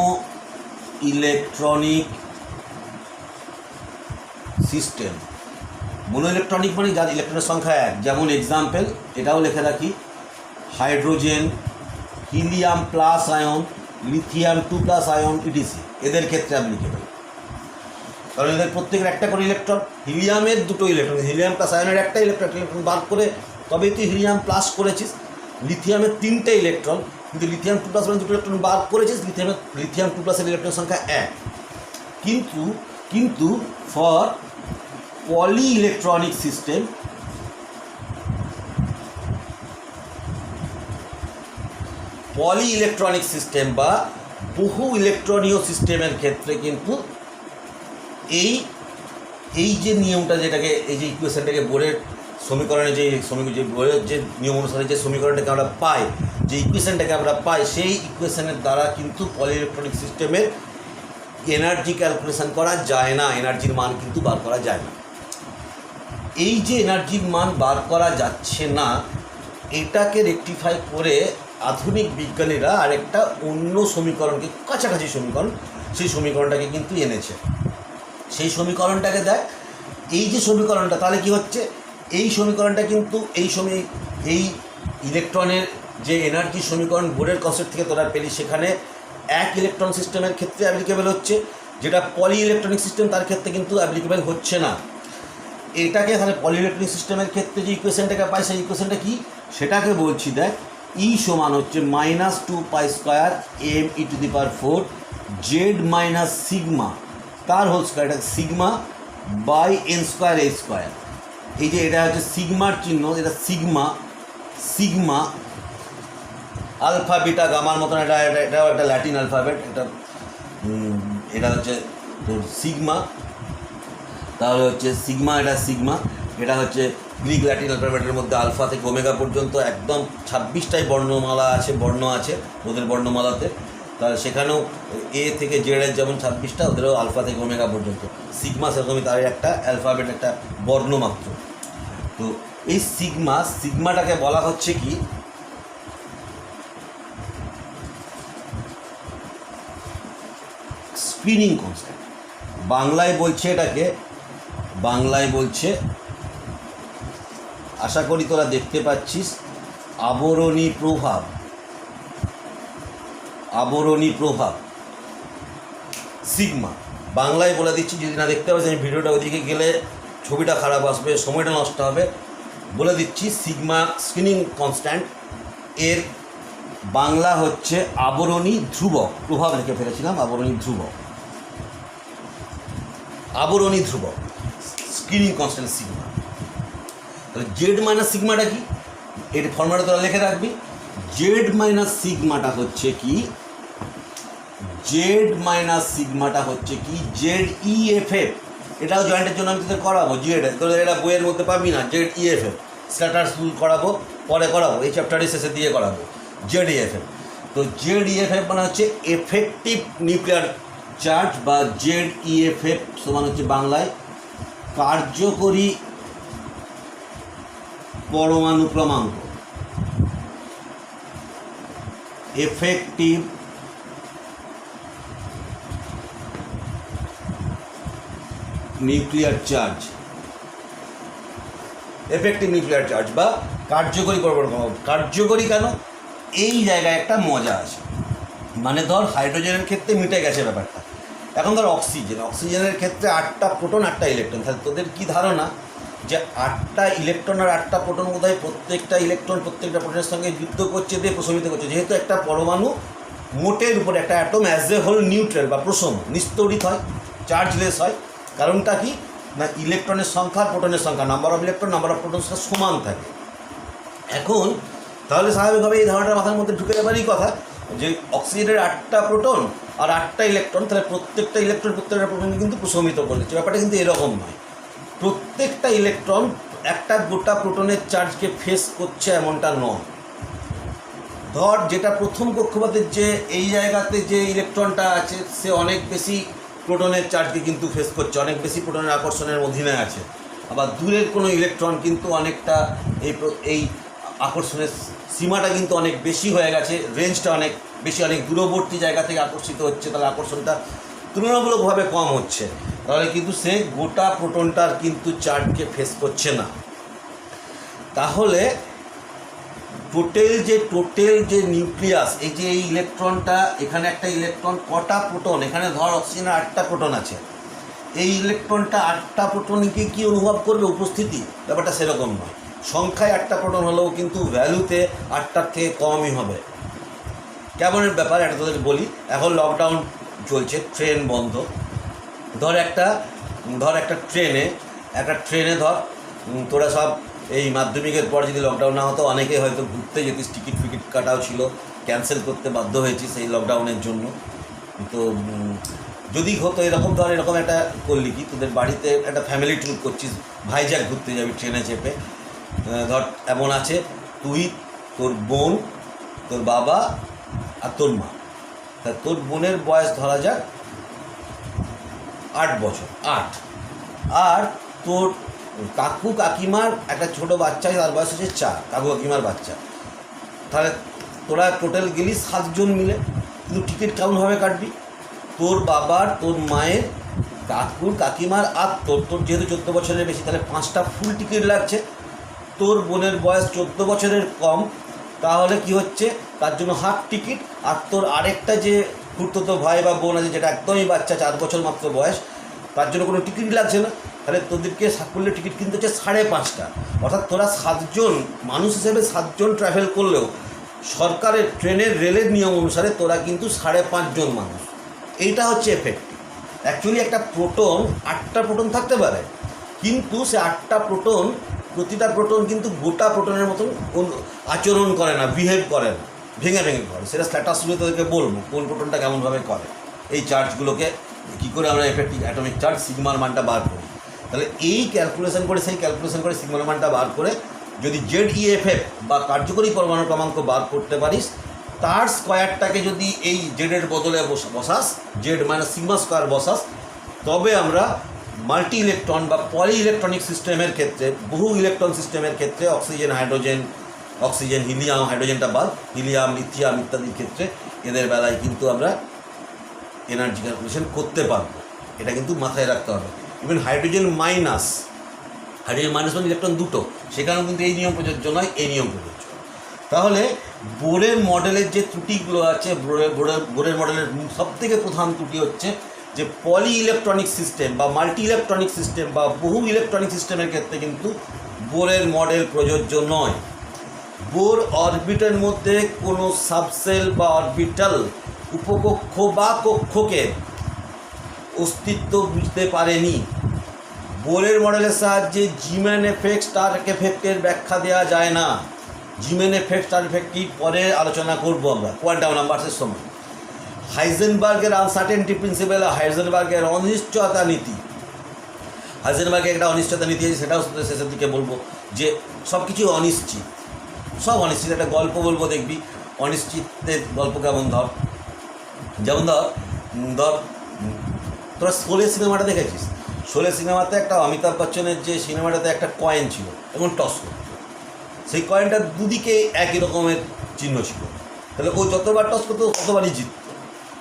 electronic system. Mono electronic মানে যার ইলেকট্রনের সংখ্যা 1, যেমন এক্সাম্পল এটাও লিখে রাখি, hydrogen, helium plus ion, lithium 2+ ion, etc, এদের ক্ষেত্রে অ্যাপ্লিকেবল। কারণ এদের প্রত্যেকের একটা করে ইলেকট্রন, হিলিয়ামের 2টো ইলেকট্রন, হিলিয়াম প্লাস আয়নের একটা ইলেকট্রন বার করে তবেই তুই হিলিয়াম প্লাস করেছিস। লিথিয়ামের 3টে ইলেকট্রন, কিন্তু লিথিয়াম 2+ মানে 2টো ইলেকট্রন বার করেছিস, লিথিয়াম 2+এর ইলেকট্রন সংখ্যা 1। কিন্তু ফর পলি ইলেকট্রনিক সিস্টেম বা বহু ইলেকট্রনীয় সিস্টেমের ক্ষেত্রে কিন্তু এই যে নিয়মটা, যেটাকে এই যে ইকুয়েশনটাকে বোর্ডের সমীকরণে যে বোর্ডের যে নিয়ম অনুসারে যে সমীকরণটাকে আমরা পাই, যে ইকুয়েশনটাকে আমরা পাই, সেই ইকুয়েশনের দ্বারা কিন্তু পলি ইলেকট্রনিক সিস্টেমের এনার্জি ক্যালকুলেশন করা যায় না, এনার্জির মান কিন্তু বার করা যায় না। এই যে এনার্জির মান বার করা যাচ্ছে না, এটাকে রেকটিফাই করে আধুনিক বিজ্ঞানীরা আরেকটা অন্য সমীকরণকে, কাছাকাছি সমীকরণ, সেই সমীকরণটাকে কিন্তু এনেছে। সেই সমীকরণটাকে দেখ, এই যে সমীকরণটা, তাহলে কি হচ্ছে, এই সমীকরণটা কিন্তু এই ইলেকট্রনের যে এনার্জি সমীকরণ বোর্ডের কনসেপ্ট থেকে তোরা পেলি, সেখানে এক ইলেকট্রন সিস্টেমের ক্ষেত্রে অ্যাপ্লিকেবল হচ্ছে, যেটা পলি ইলেকট্রনিক সিস্টেম তার ক্ষেত্রে কিন্তু অ্যাপ্লিকেবল হচ্ছে না। এটাকে তাহলে পলি ইলেকট্রনিক সিস্টেমের ক্ষেত্রে যে ইকুয়েশনটাকে পাই, সেই ইকুয়েশনটা কি, সেটাকে বলছি দেখ। ই সমান হচ্ছে -2 pi square m e to the power 4 z minus sigma তার হোল স্কোয়ার, এটা sigma by n square a square. এই যে এটা হচ্ছে সিগমার চিহ্ন, এটা সিগমা আলফা বিটা গামার মতন, এটাও একটা ল্যাটিন অ্যালফাবেট। এটা হচ্ছে তোর সিগমা, তাহলে হচ্ছে সিগমা, এটা হচ্ছে গ্রিক ল্যাটিন অ্যালফাবেটের মধ্যে আলফা থেকে ওমেগা পর্যন্ত একদম 26টাই বর্ণ আছে ওদের বর্ণমালাতে। তাহলে সেখানেও এ থেকে জেডের যেমন 26টা, ওদেরও আলফা থেকে ওমেগা পর্যন্ত। সিগমা সেরকমই তার একটা অ্যালফাবেট, একটা বর্ণ মাত্র। তো এই সিগমাটাকে বলা হচ্ছে কি, স্পিনিং কনস্ট্যান্ট। বাংলায় বলছে এটাকে বাংলায় বলছে, আশা করি তোরা দেখতে পাচ্ছিস, আবরণী প্রভাব, আবরণী প্রভাব সিগমা। বাংলায় বলে দিচ্ছি, যদি না দেখতে পাচ্ছি আমি ভিডিওটা ওইদিকে গেলে ছবিটা খারাপ আসবে, সময়টা নষ্ট হবে। বলে দিচ্ছি, সিগমা স্ক্রিনিং কনস্ট্যান্ট এর বাংলা হচ্ছে আবরণী ধ্রুবক। প্রভাব লিখে ফেলেছিলাম, আবরণী ধ্রুবক, আবরণী ধ্রুবক স্ক্রিনিং কনস্ট্যান্ট সিগমা। তাহলে জেড মাইনাস সিগমাটা কি, এর ফর্মুলাটা তোরা লিখে রাখবি। জেড মাইনাস সিগমাটা হচ্ছে কি, জেড মাইনাস সিগমাটা হচ্ছে কি, জেড ই এফ এফ। এটাও জয়েন্টের জন্য আমি তোদের করাবো, জেড তোদের এটা বইয়ের মধ্যে পাবি না। জেড ই এফ এফ স্ক্যাটার স্কুল করাবো, পরে করাবো, এই চ্যাপ্টারের শেষে দিয়ে করাবো। জেড ই এফ এফ, তো জেড ই এফ এফ মানে হচ্ছে এফেক্টিভ নিউক্লিয়ার চার্জ, বা জেড ই এফ এফ সমান হচ্ছে বাংলায় কার্যকরী পরমাণু ক্রমাঙ্ক, effective nuclear charge, effective nuclear charge বা কার্যকরী পরমাণু ক্রমাঙ্ক। কার্যকরী কেন, এই জায়গায় একটা মজা আছে। মানে ধর হাইড্রোজেনের ক্ষেত্রে মিটে গেছে ব্যাপারটা, এখন ধর অক্সিজেনের ক্ষেত্রে 8টা প্রোটন 8টা ইলেকট্রন। তাহলে তোদের কী ধারণা যে 8টা ইলেকট্রন আর 8টা প্রোটন বোধহয় প্রত্যেকটা ইলেকট্রন প্রত্যেকটা প্রোটনের সঙ্গে যুদ্ধ করছে, দিয়ে প্রশমিত করছে। যেহেতু একটা পরমাণু মোটের উপরে, একটা atom as a whole neutral বা প্রশম, নিস্তড়িত হয়, চার্জলেস হয়। কারণটা কি না, ইলেকট্রনের সংখ্যা প্রোটনের সংখ্যা, number of electron number of proton সমান থাকে। এখন তাহলে স্বাভাবিকভাবে এই ধারণাটা মাথার মধ্যে ঢুকে যাবারই কথা যে অক্সিজেনের 8টা প্রোটন আর 8টা ইলেকট্রন, তাহলে প্রত্যেকটা ইলেকট্রন প্রত্যেকটা প্রোটন কিন্তু প্রশমিত করেছে। ব্যাপারটা কিন্তু এরকম নয়। প্রত্যেকটা ইলেকট্রন একটা গোটা প্রোটনের চার্জকে ফেস করছে এমনটা নয়। ধর যেটা প্রথম কক্ষপথের যে এই জায়গাতে যে ইলেকট্রনটা আছে, সে অনেক বেশি প্রোটনের চার্জকে কিন্তু ফেস করছে, অনেক বেশি প্রোটনের আকর্ষণের অধীনে আছে। আবার দূরের কোনো ইলেকট্রন কিন্তু অনেকটা এই আকর্ষণের সীমাটা কিন্তু অনেক বেশি হয়ে গেছে, রেঞ্জটা অনেক বেশি, অনেক দূরবর্তী জায়গা থেকে আকর্ষিত হচ্ছে, তাহলে আকর্ষণটা তুলনামূলকভাবে কম হচ্ছে। তাহলে কিন্তু সে গোটা প্রোটনটার কিন্তু চার্জকে ফেস করছে না। তাহলে টোটাল যে নিউক্লিয়াস, এই যে এই ইলেকট্রনটা, এখানে একটা ইলেকট্রন, কটা প্রোটন, এখানে ধর অক্সিজেনের 8টা প্রোটন আছে, এই ইলেকট্রনটা 8টা প্রোটনকে কি অনুভব করবে উপস্থিতি, ব্যাপারটা সেরকম নয়। সংখ্যায় 8টা প্রোটন হলেও কিন্তু ভ্যালুতে 8টার থেকে কমই হবে। কেমনের ব্যাপার এটা তোদের বলি। এখন লকডাউন চলছে, ট্রেন বন্ধ। ধর একটা ট্রেনে ধর তোরা সব এই মাধ্যমিকের পর যদি লকডাউন না হতো, অনেকেই হয়তো ঘুরতে যেতিস, টিকিট ফিকিট কাটাও ছিল, ক্যান্সেল করতে বাধ্য হয়েছিস এই লকডাউনের জন্য। তো যদি হতো এরকম, ধর এরকম একটা করলি কি, তোদের বাড়িতে একটা ফ্যামিলি ট্যুর করছিস, ভাইজ্যাক ঘুরতে যাবি ট্রেনে চেপে। ধর এমন আছে, তুই, তোর বোন, তোর বাবা আর তোর মা। তা তোর বোনের বয়স ধরা যাক 8 বছর, 8, আর তোর কাকু কাকিমার একটা ছোটো বাচ্চা, তার বয়স হচ্ছে 4, কাকু কাকিমার বাচ্চা। তাহলে তোরা টোটাল গেলি 7 জন মিলে। কিন্তু টিকিট কেমনভাবে কাটবি, তোর বাবার, তোর মায়ের, কাকুর কাকিমার আর তোর যেহেতু 14 বছরের বেশি, তাহলে 5টা ফুল টিকিট লাগছে। তোর বোনের বয়স 14 বছরের কম, তাহলে কি হচ্ছে, তার জন্য হাফ টিকিট। আর তোর আরেকটা যে খুড়তো ভাই বা বোন আছে, যেটা একদমই বাচ্চা, 4 বছর মাত্র বয়স, তার জন্য কোনো টিকিটই লাগছে না। তাহলে তোদেরকে সাকুল্যের টিকিট কিনতে হচ্ছে 5.5টা। অর্থাৎ তোরা 7 জন মানুষ হিসেবে 7 জন ট্রাভেল করলেও সরকারের ট্রেনের রেলের নিয়ম অনুসারে তোরা কিন্তু 5.5 জন মানুষ। এইটা হচ্ছে এফেক্টিভ। অ্যাকচুয়ালি একটা প্রোটন, 8টা প্রোটন থাকতে পারে, কিন্তু সে 8টা প্রোটন, প্রতিটা প্রোটন কিন্তু গোটা প্রোটনের মতন আচরণ করে না, বিহেভ করে না, ভেঙে ভেঙে করে। সেটা স্ট্যাটাস শুনে তোদেরকে বলবো কোন প্রোটনটা কেমনভাবে করে। এই চার্জগুলোকে কী করে আমরা এফেক্টিভ অ্যাটমিক চার্জ সিগমার মানটা বার করি। তাহলে এই ক্যালকুলেশন করে, সেই ক্যালকুলেশন করে সিগমার মানটা বার করে যদি ZEFF বা কার্যকরী পরমাণু ক্রমাঙ্ক বার করতে পারিস, তার স্কোয়ারটাকে যদি এই জেডের বদলে বসাস, জেড মাইনাস সিগমা স্কোয়ার বসাস, তবে আমরা মাল্টি ইলেকট্রন বা পলি ইলেকট্রনিক সিস্টেমের ক্ষেত্রে, বহু ইলেকট্রন সিস্টেমের ক্ষেত্রে, অক্সিজেন হিলিয়াম, হাইড্রোজেনটা বাদ, হিলিয়াম, লিথিয়াম ইত্যাদির ক্ষেত্রে এদের বেলায় কিন্তু আমরা এনার্জি ক্যালকুলেশন করতে পারবো। এটা কিন্তু মাথায় রাখতে হবে। ইভেন হাইড্রোজেন মাইনাস মানে ইলেকট্রন দুটো, সেখানেও কিন্তু এই নিয়ম প্রযোজ্য নয়, এই নিয়ম প্রযোজ্য। তাহলে বোরের মডেলের যে ত্রুটিগুলো আছে, বোরের মডেলের সবথেকে প্রধান ত্রুটি হচ্ছে যে পলি ইলেকট্রনিক সিস্টেম বা মাল্টি ইলেকট্রনিক সিস্টেম বা বহু ইলেকট্রনিক সিস্টেমের ক্ষেত্রে কিন্তু বোরের মডেল প্রযোজ্য নয়। বোর অরবিটের মধ্যে কোনো সাবসেল বা অরবিটাল উপকক্ষ বা কক্ষকে অস্তিত্ব বুঝতে পারেনি। বোরের মডেলের সাহায্যে জিম্যান এফেক্ট স্টার এফেক্টের ব্যাখ্যা দেওয়া যায় না। জিম্যান এফেক্ট স্টার এফেক্ট কি পরে আলোচনা করবো আমরা কোয়ান্টাম নাম্বারসের সময়। হাইজেনবার্গের আনসার্টেনটি প্রিন্সিপাল, হাইজেনবার্গের অনিশ্চয়তা নীতি, হাইজেনবার্গের একটা অনিশ্চয়তা নীতি আছে, সেটাও শেষের দিকে বলবো যে সব কিছু অনিশ্চিত, সব অনিশ্চিত। একটা গল্প বলবো, দেখবি অনিশ্চিতের গল্প কেমন। যেমন ধর তোরা শোলে সিনেমাটা দেখেছিস? শোলে সিনেমাতে একটা অমিতাভ বচ্চনের যে সিনেমাটাতে একটা কয়েন ছিল এবং টস করত, সেই কয়েনটার দুদিকে একই রকমের চিহ্ন ছিল, তাহলে ও যতবার টস করতো ততবারই জিতত।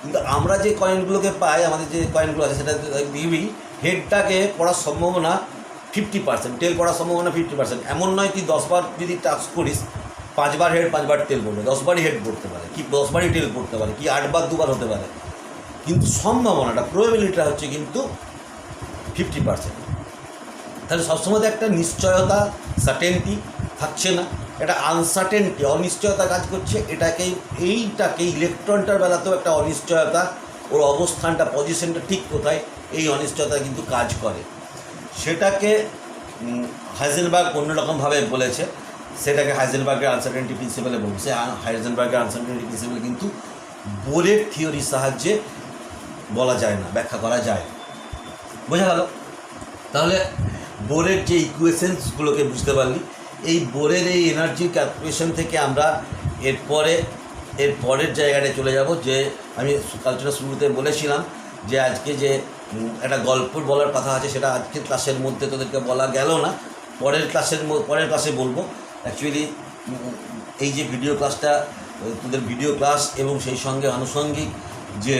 কিন্তু আমরা যে কয়েনগুলোকে পাই, আমাদের যে কয়েনগুলো আছে, সেটা দেখবি হেডটাকে পড়ার সম্ভাবনা 50%, টেল পড়ার সম্ভাবনা 50%। এমন নয় তুই 10 বার যদি টাচ করিস 5 বার হেড 5 বার টেল পড়বে, 10 বারই হেড পড়তে পারে, কি 10 বারই টেল পড়তে পারে, কি 8 বার 2 বার হতে পারে, কিন্তু সম্ভাবনাটা, প্রবাবিলিটিটা হচ্ছে কিন্তু 50%। তাহলে সবসময় একটা নিশ্চয়তা, সার্টেনটি থাকছে না, একটা আনসার্টেনটি, অনিশ্চয়তা কাজ করছে। এইটাকে ইলেকট্রনটার বেলাতেও একটা অনিশ্চয়তা, ওর অবস্থানটা, পজিশনটা ঠিক কোথায়, এই অনিশ্চয়তা কিন্তু কাজ করে। সেটাকে হাইজেনবার্গ অন্যরকমভাবে বলেছে, সেটাকে হাইজেনবার্গের আনসার্টেনটি প্রিন্সিপালে বলছে। সে হাইজেনবার্গের আনসার্টেনটি প্রিন্সিপাল কিন্তু বোরের থিওরির সাহায্যে বলা যায় না, ব্যাখ্যা করা যায়। বোঝা গেল? তাহলে বোরের যে ইকুয়েশনসগুলোকে বুঝতে পারলি, এই বোরের এই এনার্জি ক্যালকুলেশন থেকে আমরা এর পরের জায়গাটায় চলে যাব। যে আমি আলোচনা শুরুতে বলেছিলাম যে আজকে যে একটা গল্প বলার কথা আছে, সেটা আজকের ক্লাসের মধ্যে তোদেরকে বলা গেল না, পরের ক্লাসে বলবো। অ্যাকচুয়ালি এই যে ভিডিও ক্লাসটা, তোদের ভিডিও ক্লাস এবং সেই সঙ্গে আনুষঙ্গিক যে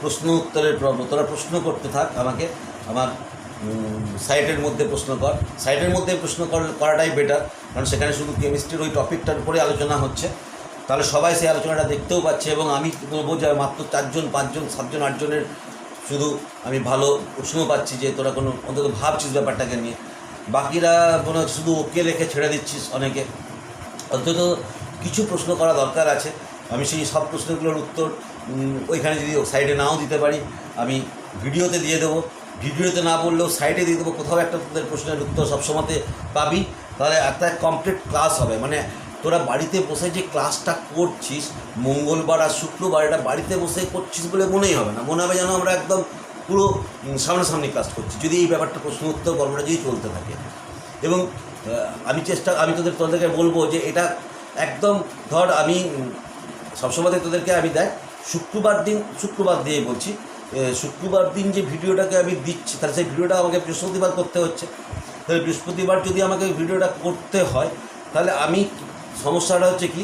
প্রশ্ন উত্তরের পর্ব, তোরা প্রশ্ন করতে থাক আমাকে, আমার সাইটের মধ্যে প্রশ্ন কর। সাইটের মধ্যে প্রশ্ন করাটাই বেটার, কারণ সেখানে শুধু কেমিস্ট্রির ওই টপিকটার উপরে আলোচনা হচ্ছে, তাহলে সবাই সেই আলোচনাটা দেখতেও পাচ্ছে। এবং আমি বলবো যে মাত্র 4 জন 5 জন 7 জন 8 জনের শুধু আমি ভালো প্রশ্ন পাচ্ছি, যে তোরা কোনো অন্তত ভাবছিস ব্যাপারটাকে নিয়ে। বাকিরা মনে হচ্ছে শুধু ওকে লেখে ছেড়ে দিচ্ছিস অনেকে। অন্তত কিছু প্রশ্ন করা দরকার আছে। আমি সেই সব প্রশ্নগুলোর উত্তর ওইখানে যদি সাইডে নাও দিতে পারি, আমি ভিডিওতে দিয়ে দেবো। ভিডিওতে না বললেও সাইডে দিয়ে দেবো, কোথাও একটা তোদের প্রশ্নের উত্তর সবসময়তে পাবি। তাহলে একটা কমপ্লিট ক্লাস হবে। মানে তোরা বাড়িতে বসে যে ক্লাসটা করছিস মঙ্গলবার আর শুক্রবার, এটা বাড়িতে বসে করছিস বলে মনেই হবে না, মনে হবে যেন আমরা একদম পুরো সামনাসামনি ক্লাস করছি, যদি এই ব্যাপারটা প্রশ্ন উত্তর গল্পটা যদি চলতে থাকে। এবং আমি তোদেরকে বলবো যে এটা একদম ধর, আমি সবসময় তোদেরকে আমি শুক্রবার দিয়ে বলছি, শুক্রবার দিন যে ভিডিওটাকে আমি দিচ্ছি, তাহলে সেই ভিডিওটা আমাকে বৃহস্পতিবার করতে হচ্ছে। তাহলে বৃহস্পতিবার যদি আমাকে ভিডিওটা করতে হয়, তাহলে আমি সমস্যাটা হচ্ছে কি,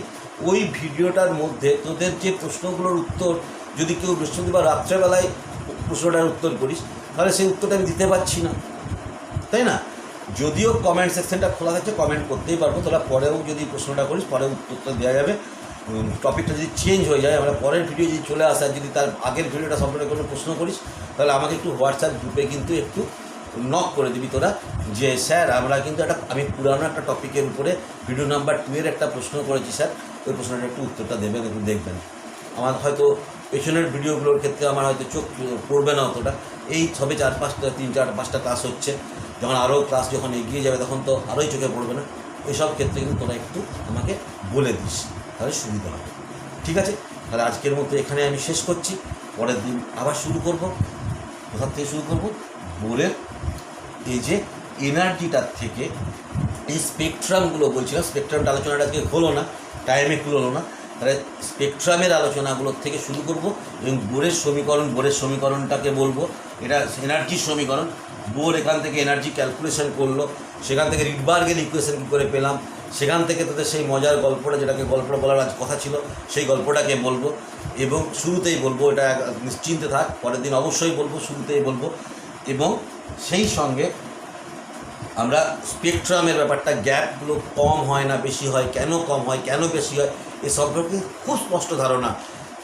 ওই ভিডিওটার মধ্যে তোদের যে প্রশ্নগুলোর উত্তর যদি কেউ বৃহস্পতিবার রাত্রেবেলায় প্রশ্নটার উত্তর করিস, তাহলে সেই উত্তরটা আমি দিতে পারছি না, তাই না? যদিও কমেন্ট সেকশনটা খোলা থাকছে, কমেন্ট করতেই পারবো, তোরা পরেও যদি প্রশ্নটা করিস পরেও উত্তরটা দেওয়া যাবে। টপিকটা যদি চেঞ্জ হয়ে যায়, আমরা পরের ভিডিও যদি চলে আসে, যদি তার আগের ভিডিওটা সম্পর্কে কোনো প্রশ্ন করিস, তাহলে আমাকে একটু হোয়াটসঅ্যাপ গ্রুপে কিন্তু একটু নক করে দিবি তোরা, যে স্যার আমরা কিন্তু আমি পুরানো একটা টপিকের উপরে ভিডিও নাম্বার 2 এর একটা প্রশ্ন করেছি স্যার, ওই প্রশ্নটা একটু উত্তরটা দেবেন, একটু দেখবেন। আমার হয়তো পেছনের ভিডিওগুলোর ক্ষেত্রে আমার হয়তো চোখ পড়বে না অতটা, এই সবে 3-4-5টা ক্লাস হচ্ছে, যখন আরও ক্লাস যখন এগিয়ে যাবে তখন তো আরোই চোখে পড়বে না। এইসব ক্ষেত্রে কিন্তু তোরা একটু আমাকে বলে দিস, তাহলে সুবিধা হবে। ঠিক আছে? তাহলে আজকের মতো এখানে আমি শেষ করছি, পরের দিন আবার শুরু করব। কোথার থেকে শুরু করব? বোরের এই যে এনার্জিটার থেকে, এই স্পেকট্রামগুলো বলছিলাম, স্পেকট্রামটা আলোচনাটা আজকে হলো না, টাইমে হলো না, তাহলে স্পেকট্রামের আলোচনাগুলোর থেকে শুরু করব এবং বোরের সমীকরণটাকে বলবো, এটা এনার্জির সমীকরণ। বোর এখান থেকে এনার্জি ক্যালকুলেশন করলো, সেখান থেকে রিডবার্গের ইকুয়েশন কী করে পেলাম, সেখান থেকে তাদের সেই মজার গল্পটা, যেটাকে গল্পটা বলার আজ কথা ছিল, সেই গল্পটাকে বলবো। এবং শুরুতেই বলবো, এটা নিশ্চিন্তে থাক, পরের দিন অবশ্যই বলবো, শুরুতেই বলবো। এবং সেই সঙ্গে আমরা স্পেকট্রামের ব্যাপারটা, গ্যাপগুলো কম হয় না বেশি হয়, কেন কম হয় কেন বেশি হয়, এ সম্পর্কে খুব স্পষ্ট ধারণা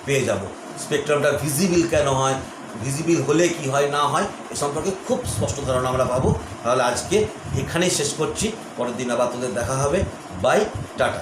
পেয়ে যাব। স্পেকট্রামটা ভিজিবল কেন হয়, ভিজিবল হলে কি হয় না হয়, এ সম্পর্কে খুব স্পষ্ট ধারণা আমরা পাবো। তাহলে আজকে এখানেই শেষ করছি, পরের দিন আবার তোদের দেখা হবে। Bye, tata.